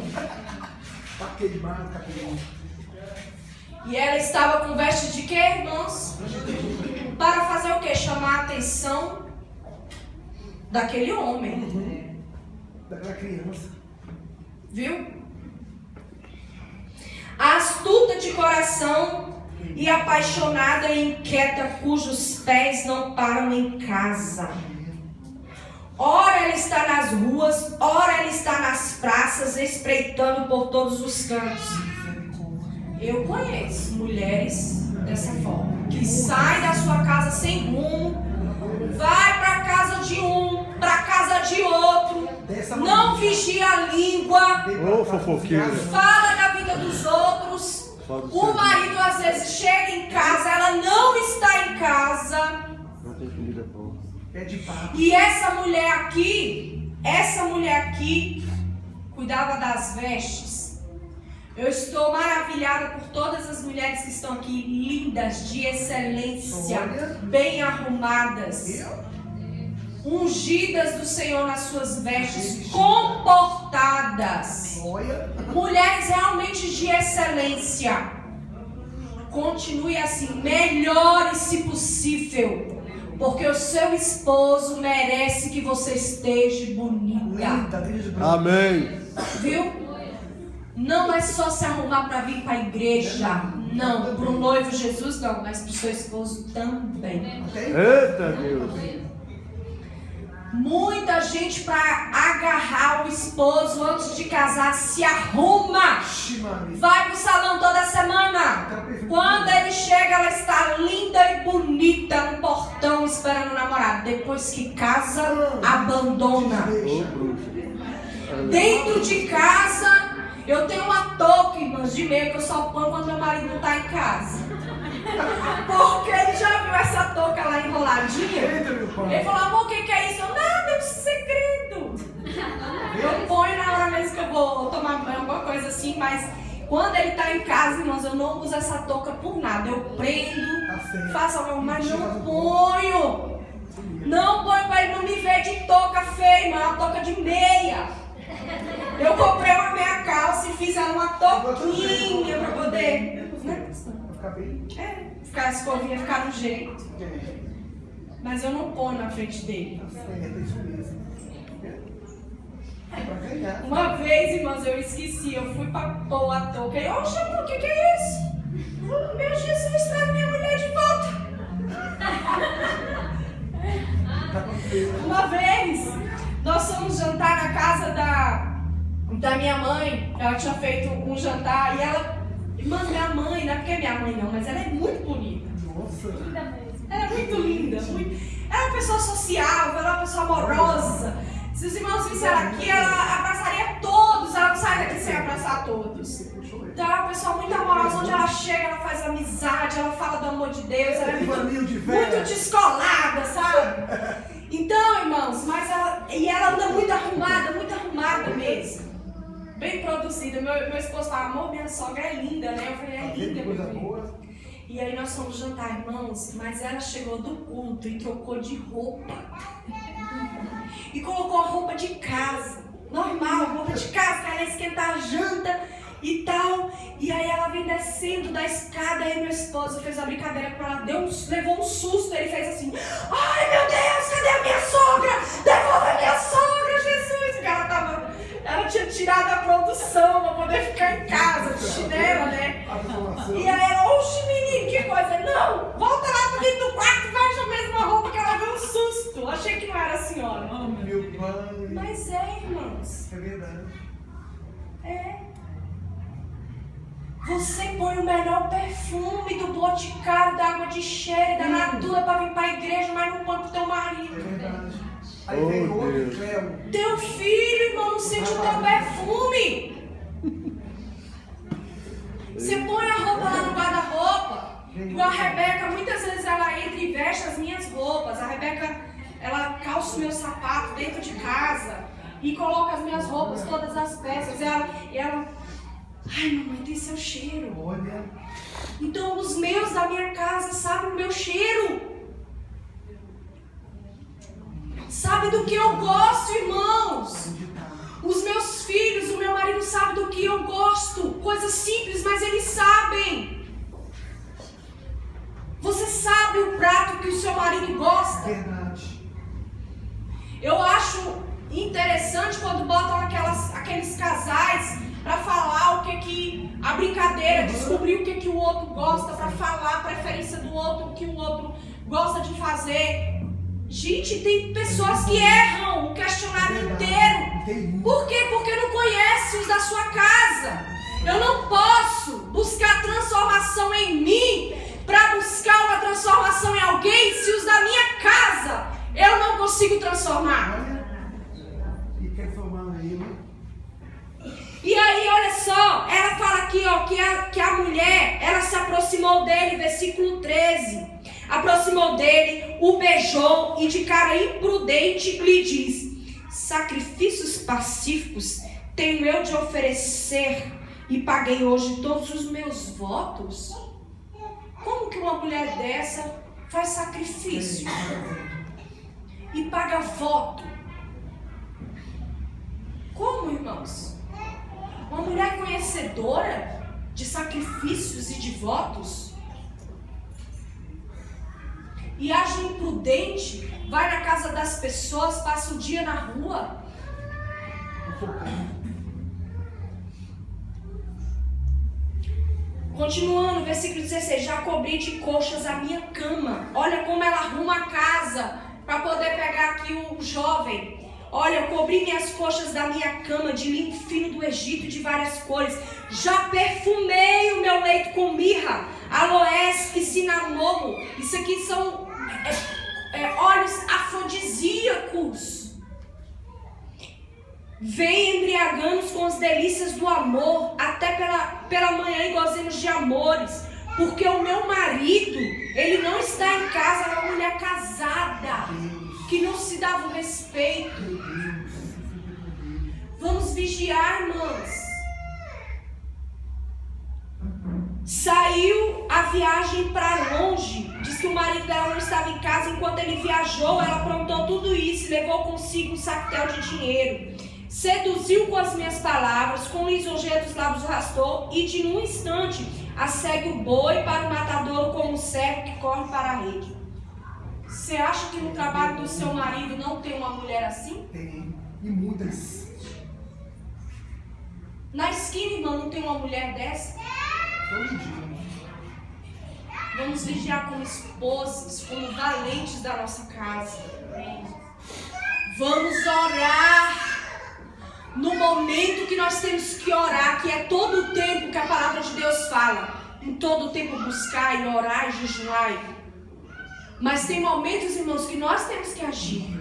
E ela estava com vestes de quê, irmãos? Para fazer o quê? Chamar a atenção daquele homem. Daquela criança. Viu? A astuta de coração e apaixonada e inquieta, cujos pés não param em casa. Ora ela está nas ruas, ora ela está nas praças, espreitando por todos os cantos. Eu conheço mulheres dessa forma, que saem da sua casa sem rumo, vai para a casa de um, para a casa de outro, Dessa não maneira. vigia a língua, Ô, fofoqueira. fala da vida dos outros. Fala do O seu marido às vezes chega em casa, ela não está em casa. Não tem comida pronta. Pede papo. E essa mulher aqui cuidava das vestes. Eu estou maravilhada por todas as mulheres que estão aqui, lindas, de excelência, Olha. bem arrumadas, Eu? ungidas do Senhor nas suas vestes, comportadas. Olha. Mulheres realmente de excelência. Continue assim, melhore se possível, porque o seu esposo merece que você esteja bonita. Linda, desde branco. Amém. Viu? Não é só se arrumar para vir para a igreja. Não, para o noivo Jesus não, mas para o seu esposo também. Até Eita Deus. Muita gente para agarrar o esposo antes de casar se arruma. Maria. Vai pro salão toda semana. Quando ele chega, ela está linda e bonita no portão esperando o namorado. Depois que casa, abandona. Ô, bruxa. Dentro de casa, eu tenho uma touca, irmãos, de meia que eu só ponho quando meu marido não está em casa. Porque ele já viu essa touca lá enroladinha. Eita, meu pai. Ele falou, amor, o que é isso? Eu, nada, é um segredo. Eu ponho na hora mesmo que eu vou tomar banho, alguma coisa assim, mas quando ele está em casa, irmãos, eu não uso essa touca por nada. Eu prendo, Tá certo. faço algo, mas não ponho. Não ponho para ele não me ver de touca feia, irmão, é uma touca de meia. Eu comprei uma meia calça e fiz ela uma touquinha para poder, né? Vai ficar bem. Ficar escovinha, ficar no jeito. É, Mas eu não ponho na frente dele. tá certo, é isso mesmo. É pra ganhar. Uma vez, irmãos, eu esqueci, eu fui pra pôr a touca. E, oxe, amor, o que é isso? Meu Jesus, traz minha mulher de volta. Tá com peso. Uma vez, nós fomos jantar na casa da minha mãe. Ela tinha feito um jantar e ela... Irmãs, minha mãe, não é porque é minha mãe não, mas ela é muito bonita. Nossa. Ela é muito linda. Ela é uma pessoa sociável, ela é uma pessoa amorosa. Se os irmãos vissem ela aqui, ela abraçaria todos. Ela não sai daqui sem abraçar todos. Então ela é uma pessoa muito amorosa. Onde ela chega, ela faz amizade, ela fala do amor de Deus. Ela é muito descolada, sabe? Então, irmãos, mas ela anda muito arrumada mesmo. Bem produzida. Meu esposo fala, amor, minha sogra é linda, né? Eu falei, é linda, meu filho. E aí nós fomos jantar, irmãos, mas ela chegou do culto e trocou de roupa. E colocou a roupa de casa, normal, roupa de casa, que ela ia esquentar a janta e tal. E aí ela vem descendo da escada, aí meu esposo fez uma brincadeira com ela, levou um susto, ele fez assim, ai meu Deus, cadê a minha sogra? Devolve a minha sogra, Jesus! Porque ela tinha tirado a produção pra poder ficar em casa, de chinela, né? E aí ela, oxe menino, que coisa, não, volta lá pra dentro do quarto e veja a mesma roupa que ela deu um susto. Achei que não era a senhora. Oh, meu pai. Mas é, irmãos. É verdade. É. Você põe o melhor perfume do Boticário, da Água de Cheiro, da Natura pra vir pra igreja, mas não põe pro teu É marido. verdade. Aí Oh, vem outro Deus. Cléo. Teu filho, irmão, não sente o teu perfume. Você põe a roupa lá no guarda-roupa. Igual a Rebeca, muitas vezes ela entra e veste as minhas roupas. A Rebeca, ela calça o meu sapato dentro de casa e coloca as minhas roupas, todas as peças. E ela, ai mamãe, tem seu cheiro. Olha. Então os meus da minha casa sabem o meu cheiro. Sabe do que eu gosto, irmãos. Os meus filhos, o meu marido sabe do que eu gosto. Coisas simples, mas eles sabem. Você sabe o prato que o seu marido gosta? Verdade. Eu acho interessante quando botam aqueles casais para falar o que a brincadeira, descobrir o que o outro gosta, para falar a preferência do outro, o que o outro gosta de fazer. Gente, tem pessoas que erram o questionário inteiro. Por quê? Porque não conhece os da sua casa. Eu não posso buscar transformação em mim para buscar uma transformação em alguém se os da minha casa eu não consigo transformar. E quero falar aqui, ó, que a mulher, ela se aproximou dele, versículo 13. Aproximou dele, o beijou e de cara imprudente lhe diz: sacrifícios pacíficos tenho eu de oferecer e paguei hoje todos os meus votos? Como que uma mulher dessa faz sacrifício e paga voto? Como, irmãos? Uma mulher conhecedora de sacrifícios e de votos? E age imprudente, vai na casa das pessoas, passa o dia na rua. Continuando, versículo 16: já cobri de coxas a minha cama. Olha como ela arruma a casa para poder pegar aqui o jovem. Olha, eu cobri minhas coxas da minha cama de linho fino do Egito de várias cores. Já perfumei o meu leito com mirra, aloés e cinamomo. Isso aqui são óleos afrodisíacos. Vem embriagando-nos com as delícias do amor, até pela manhã e gozemos de amores. Porque o meu marido, ele não está em casa, é uma mulher casada, que não se dava o respeito. Vamos vigiar, irmãs. Saiu a viagem para longe. Diz que o marido dela não estava em casa. Enquanto ele viajou, ela aprontou tudo isso e levou consigo um sactel de dinheiro. Seduziu com as minhas palavras, com lisonjeia dos lábios o arrastou, e de num instante assegue o boi para o matadouro como um servo que corre para a rede. Você acha que no trabalho do seu marido não tem uma mulher assim? Tem. E muitas. Na esquina, irmão, não tem uma mulher dessa? Todo dia. Vamos vigiar como esposas, como valentes da nossa casa. Vamos orar no momento que nós temos que orar, que é todo o tempo que a palavra de Deus fala. Em todo o tempo buscar e orar e jejuar. Mas tem momentos, irmãos, que nós temos que agir.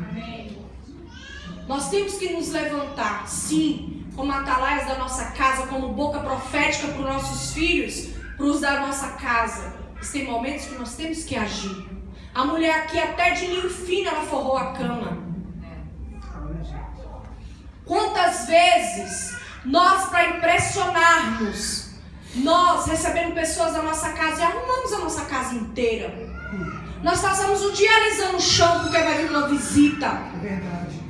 Nós temos que nos levantar, sim, como atalaias da nossa casa, como boca profética para os nossos filhos, para os da nossa casa. Mas tem momentos que nós temos que agir. A mulher aqui até de linho fino ela forrou a cama. Quantas vezes nós, para impressionarmos, nós recebemos pessoas da nossa casa e arrumamos a nossa casa inteira. Nós passamos o dia alisando o chão porque vai vir uma visita. É verdade.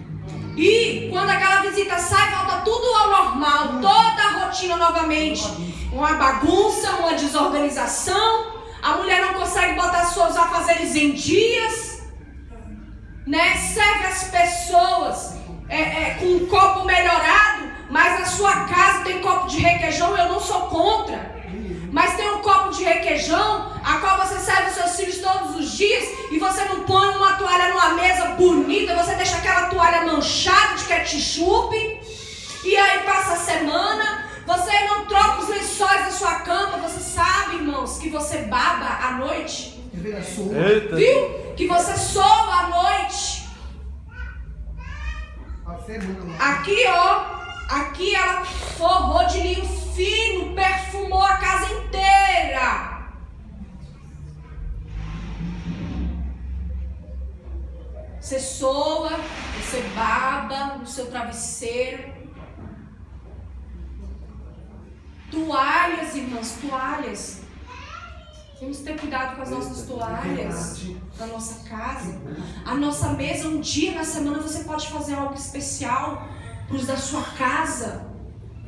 E quando aquela visita sai, volta tudo ao normal, toda a rotina novamente. Uma bagunça, uma desorganização. A mulher não consegue botar seus afazeres em dias, né? Serve as pessoas com um copo melhorado, mas na sua casa tem copo de requeijão. Eu não sou contra, mas tem um copo de requeijão a qual você serve os seus filhos todos os dias e você não põe uma toalha numa mesa bonita, você deixa aquela toalha manchada de ketchup e aí passa a semana, você não troca os lençóis da sua cama. Você sabe, irmãos, que você baba à noite? Eita. Viu? Que você soa à noite. Aqui, ó, aqui ela forrou de linho fino, perfumou a casa inteira. Você soa, você baba no seu travesseiro. Toalhas, irmãs, toalhas. Temos que ter cuidado com as nossas toalhas da nossa casa. A nossa mesa, um dia na semana você pode fazer algo especial para os da sua casa.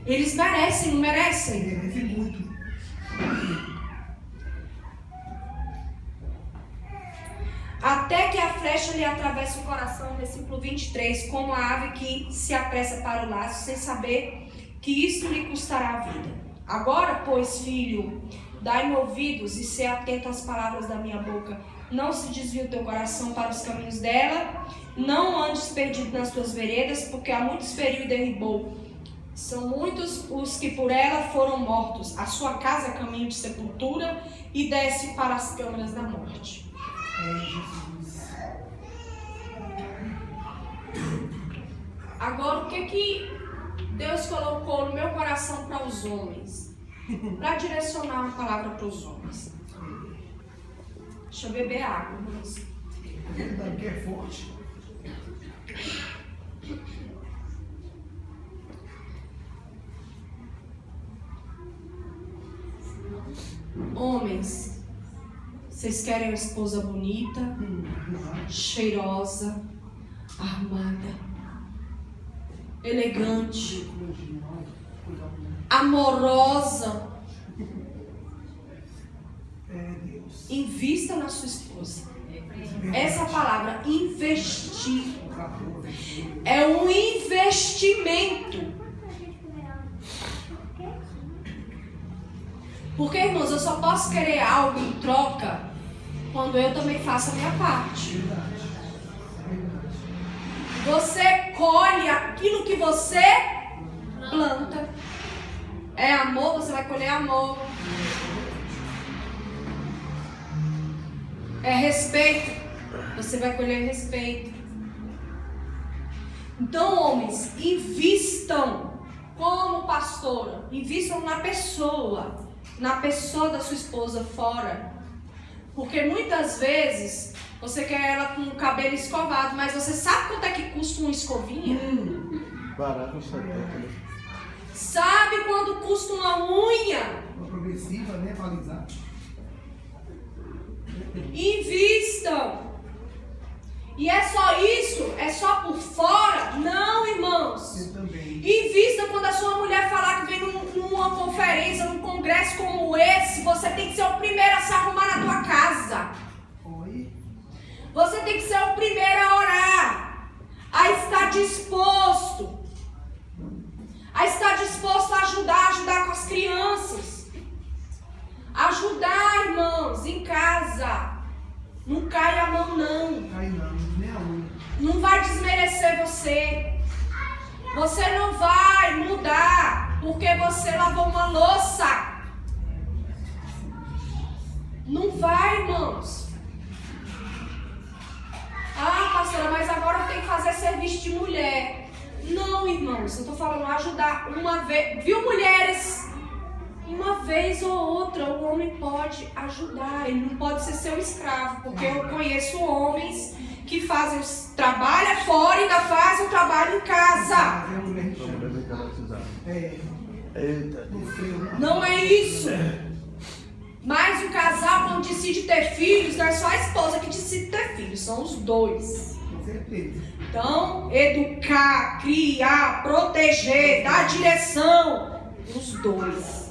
Eles merecem, não merecem? Merecem muito. Até que a flecha lhe atravesse o coração, versículo 23, como a ave que se apressa para o laço, sem saber que isto lhe custará a vida. Agora, pois, filho, dai-me ouvidos e sê atento às palavras da minha boca. Não se desvie o teu coração para os caminhos dela, não andes perdido nas tuas veredas, porque há muitos feriu e derribou. São muitos os que por ela foram mortos. A sua casa é caminho de sepultura e desce para as câmaras da morte. Agora, o que Deus colocou no meu coração para os homens? para direcionar uma palavra para os homens. Deixa eu beber água, irmãos. Que é forte. Homens, vocês querem uma esposa bonita, cheirosa, armada, elegante, amorosa. Invista na sua esposa. Essa palavra, investir, é um investimento. Porque, irmãos, eu só posso querer algo em troca quando eu também faço a minha parte. Você colhe aquilo que você planta. É amor, você vai colher amor. É respeito, você vai colher respeito. Então, homens, invistam como pastora, invistam na pessoa da sua esposa fora. Porque muitas vezes você quer ela com o cabelo escovado, mas você sabe quanto é que custa uma escovinha? Barato, 70, né? Sabe quanto custa uma unha? Uma progressiva, né? Balizar. Invistam. E é só isso? É só por fora? Não, irmãos. Eu também. Invista quando a sua mulher falar que vem numa conferência, num congresso como esse. Você tem que ser o primeiro a se arrumar na tua casa. Oi. Você tem que ser o primeiro a orar, a estar disposto, a ajudar com as crianças, ajudar, irmãos, em casa. Não cai a mão, não. Cai não, nem a unha. Não vai desmerecer você. Você não vai mudar porque você lavou uma louça. Não vai, irmãos. Ah, pastora, mas agora eu tenho que fazer serviço de mulher. Não, irmãos, eu estou falando ajudar uma vez. Viu, mulheres? Uma vez ou outra o homem pode ajudar. Ele não pode ser seu escravo. Porque eu conheço homens que fazem trabalho fora e ainda fazem o trabalho em casa. Eita. Não é isso. Mas o casal, quando decide ter filhos, não é só a esposa que decide ter filhos, são os dois. Com certeza. Então, educar, criar, proteger, dar direção, os dois.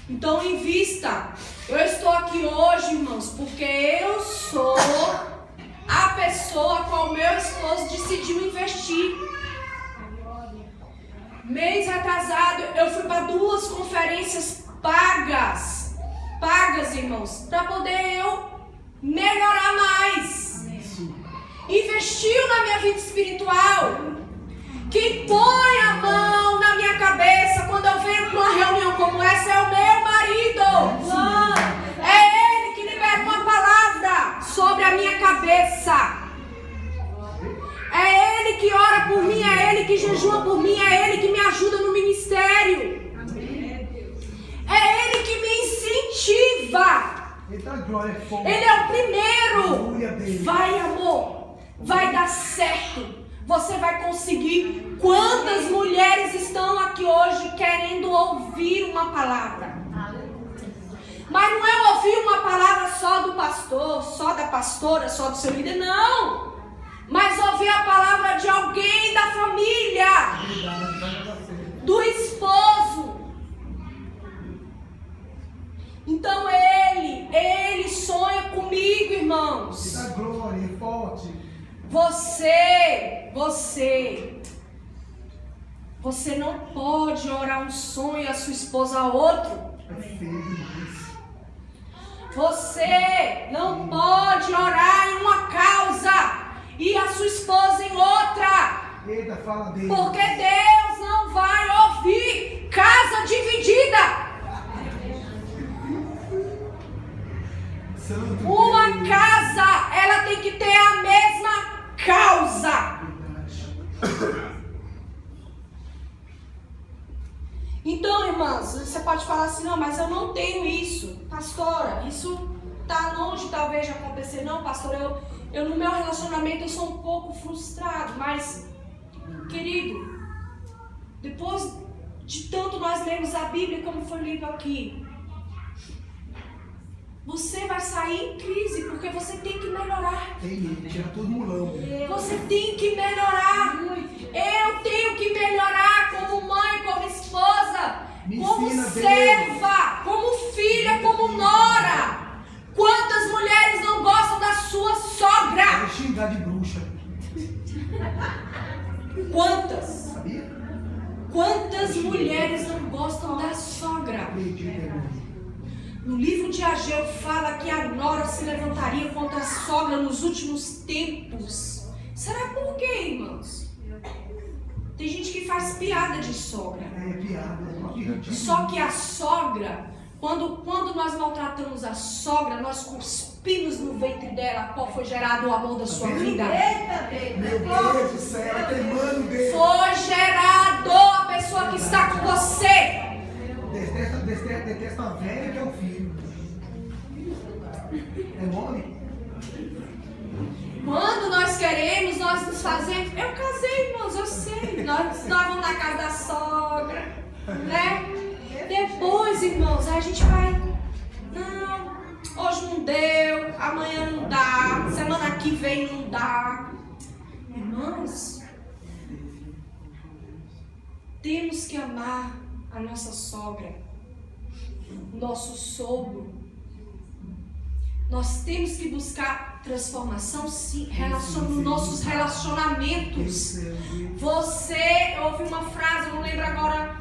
Então, invista. Eu estou aqui hoje, irmãos, porque eu sou a pessoa a qual meu esposo decidiu investir. Mês atrasado, eu fui para 2 conferências pagas, irmãos, para poder eu melhorar mais. Investiu na minha vida espiritual. Quem põe a mão na minha cabeça quando eu venho para uma reunião como essa é o meu marido. É ele que libera uma palavra sobre a minha cabeça. É ele que ora por mim, é ele que jejua por mim, é ele que me ajuda no ministério. É ele que me incentiva. Ele é o primeiro. Vai, amor, vai dar certo. Você vai conseguir. Quantas mulheres estão aqui hoje querendo ouvir uma palavra? Mas não é ouvir uma palavra só do pastor, só da pastora, só do seu líder, não. Mas ouvir a palavra de alguém da família, do esposo. Então ele sonha comigo, irmãos. Da glória, é forte. Você não pode orar um sonho e a sua esposa a outro. É feio demais. Você não pode orar em uma causa e a sua esposa em outra. Eita, fala dele. Porque Deus não vai ouvir casa dividida. Santo Uma Deus. casa, ela tem que ter a mesma causa. Então, irmãs, você pode falar assim, não, mas eu não tenho isso. Pastora, isso está longe talvez de acontecer. Não, pastora, eu no meu relacionamento eu sou um pouco frustrado. Mas, querido, depois de tanto nós lemos a Bíblia como foi lido aqui, você vai sair em crise, porque você tem que melhorar. Tem, tira todo mulão. Você tem que melhorar. Eu tenho que melhorar como mãe, como esposa, como serva, como filha, como nora. Quantas mulheres não gostam da sua sogra? Vai xingar de bruxa. Quantas? Sabia? Quantas mulheres não gostam da sogra? No livro de Ageu fala que a nora se levantaria contra a sogra nos últimos tempos. Será por quê, irmãos? Tem gente que faz piada de sogra. É piada. Só que a sogra, quando nós maltratamos a sogra, nós cuspimos no ventre dela qual foi gerado o amor da sua vida. Meu Deus do céu, ela queimando dele. Foi gerado a pessoa que está com você. Detesta a velha que é o filho. É mole? Quando nós queremos, nós nos fazemos. Eu casei, irmãos, eu sei. Nós vamos na casa da sogra, né? Depois, irmãos, a gente vai. Não, hoje não deu, amanhã não dá, semana que vem não dá. Irmãos, temos que amar a nossa sogra, nosso sogro. Nós temos que buscar transformação, sim, nos nossos relacionamentos. Você, eu ouvi uma frase, eu não lembro agora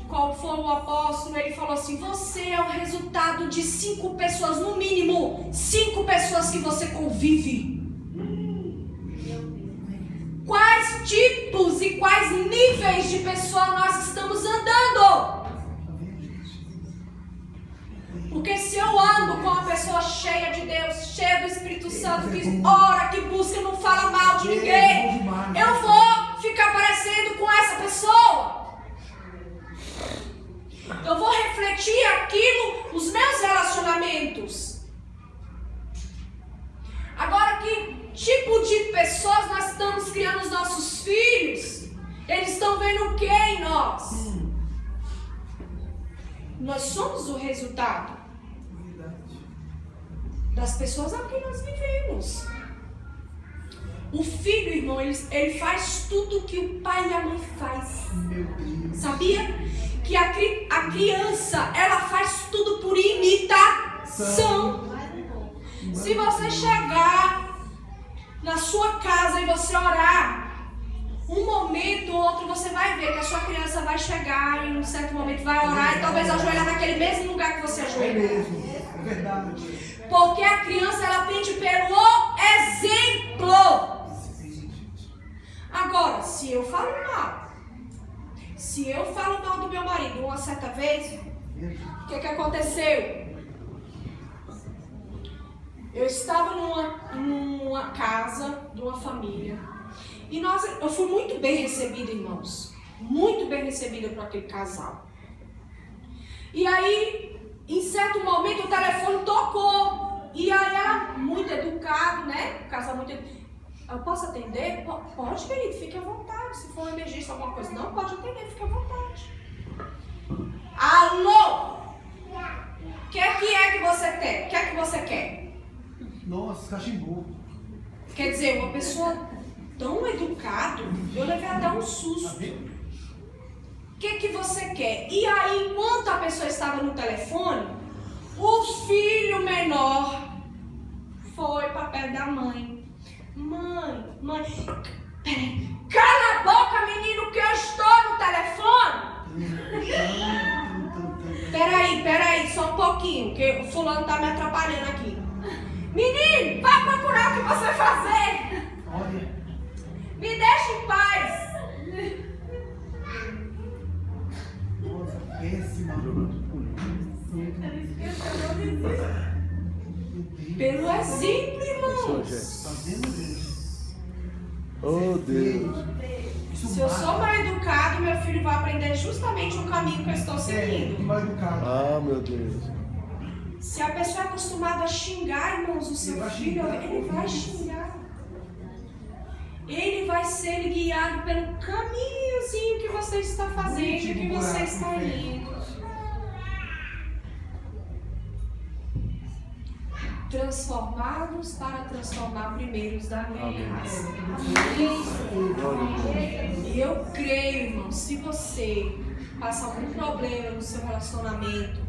qual foi o apóstolo, ele falou assim: você é o resultado de 5 pessoas, no mínimo, 5 pessoas que você convive. Quais tipos e quais níveis de pessoa nós estamos andando? Porque se eu ando com uma pessoa cheia de Deus, cheia do Espírito Santo, que ora, que busca, não fala mal de ninguém, eu vou ficar parecendo com essa pessoa. Eu vou refletir aquilo nos meus relacionamentos. Agora, que tipo de pessoas nós estamos criando os nossos filhos? Eles estão vendo o que em nós? Nós somos o resultado das pessoas a quem nós vivemos. O filho, irmão, ele faz tudo o que o pai e a mãe faz. Sabia? Que a criança, ela faz tudo por imitação. Se você chegar na sua casa e você orar, um momento ou outro você vai ver que a sua criança vai chegar e em um certo momento vai orar e talvez ajoelhar naquele mesmo lugar que você ajoelha. É verdade. Porque a criança, ela aprende pelo exemplo. Agora, se eu falo mal do meu marido uma certa vez, o que aconteceu? Eu estava numa casa de uma família e eu fui muito bem recebida, irmãos. Muito bem recebida por aquele casal. E aí, em certo momento, o telefone tocou. E aí ela, muito educado, né? O casal muito educado. Eu posso atender? Pode, querido, fique à vontade. Se for uma emergência, alguma coisa, não pode atender, fique à vontade. Alô? O que é que você quer? O que é que você quer? Nossa, cachimbou. Quer dizer, uma pessoa tão educada, eu levei até um susto. O que você quer? E aí, enquanto a pessoa estava no telefone, o filho menor foi para perto da mãe. Mãe, peraí, cala a boca, menino, que eu estou no telefone. Peraí, só um pouquinho, que o fulano tá me atrapalhando aqui. Menino, vai procurar o que você fazer. Olha. Me deixa em paz. Nossa, péssima. Pelo exemplo, irmãos. Tá vendo, gente? Oh, Deus. Se eu sou mal educado, meu filho filho vai aprender justamente o caminho que eu estou seguindo. Mal educado. Ah, meu Deus. Se a pessoa é acostumada a xingar, irmãos, o seu filho, ele vai xingar. Ele vai ser guiado pelo caminhozinho que você está fazendo, que você está indo. Transformados para transformar primeiros da minha raça. E eu creio, irmão, se você passa algum problema no seu relacionamento,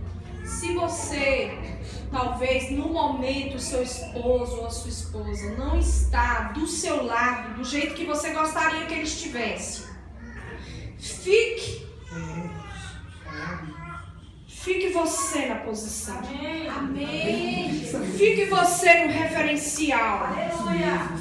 se você, talvez no momento, o seu esposo ou a sua esposa não está do seu lado, do jeito que você gostaria que ele estivesse, fique você na posição. Amém. Fique você no referencial.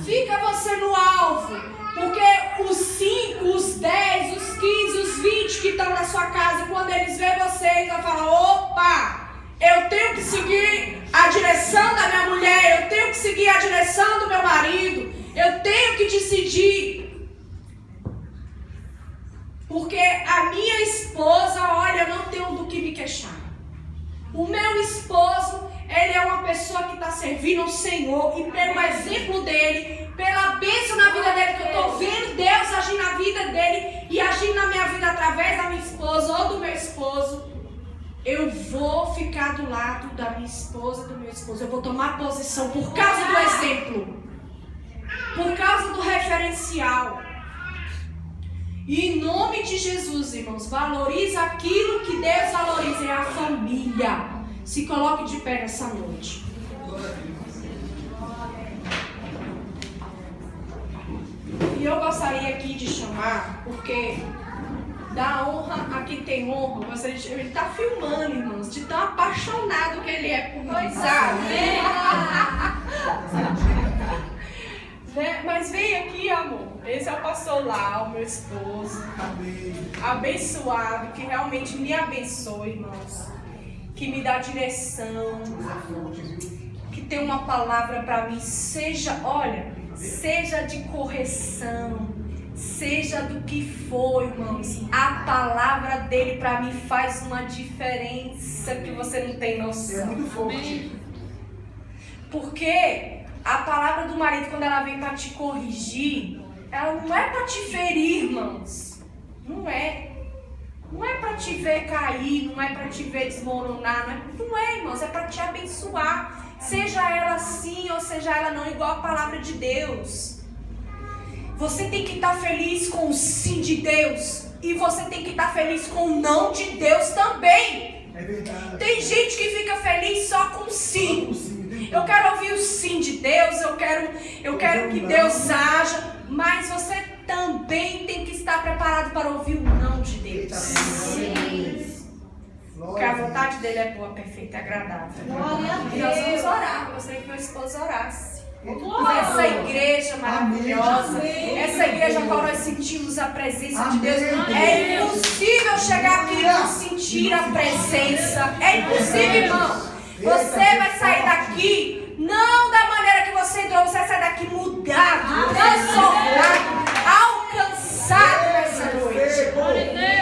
Fica você no alvo. Porque os 5, os 10, os 15, os 20 que estão na sua casa, quando eles veem vocês, vão falar: opa, eu tenho que seguir a direção da minha mulher, eu tenho que seguir a direção do meu marido, eu tenho que decidir. Porque a minha esposa, olha, eu não tenho do que me queixar. O meu esposo, ele é uma pessoa que está servindo ao Senhor, e pelo exemplo dele, pela bênção na vida dele, que eu estou vendo Deus agir na vida dele e agir na minha vida através da minha esposa ou do meu esposo, eu vou ficar do lado da minha esposa, do meu esposo. Eu vou tomar posição por causa do exemplo, por causa do referencial. E em nome de Jesus, irmãos, valoriza aquilo que Deus valoriza, é a família. Se coloque de pé nessa noite. E eu gostaria aqui de chamar, porque dá honra a quem tem honra. Eu gostaria de... Ele está filmando, irmãos, de tão apaixonado que ele é por nós, sabe? Mas vem aqui, amor. Esse é o pastor lá, o meu esposo. Abençoado, que realmente me abençoe, irmãos. Que me dá direção. Que tem uma palavra para mim. Seja de correção, seja do que for, irmãos. A palavra dele para mim faz uma diferença que você não tem noção. É muito forte. Porque a palavra do marido, quando ela vem para te corrigir, ela não é para te ferir, irmãos. Não é. Não é para te ver cair, não é para te ver desmoronar. Não é, irmãos, é para te abençoar. Seja ela sim ou seja ela não, igual a palavra de Deus. Você tem que estar feliz com o sim de Deus. E você tem que estar feliz com o não de Deus também. É verdade. Tem gente que fica feliz só com o sim. Eu quero ouvir o sim de Deus, eu quero que Deus haja, mas você também tem que estar preparado para ouvir o não de Deus. Sim. Porque a vontade dele é boa, perfeita e agradável. E nós vamos orar. Eu gostaria que meu esposo orasse. Essa igreja maravilhosa, essa igreja a qual nós sentimos a presença de Deus. É impossível chegar aqui e não sentir a presença. É impossível, irmão. Você vai sair daqui, não da maneira que você entrou, você vai sair daqui mudado, transformado, alcançado nessa noite.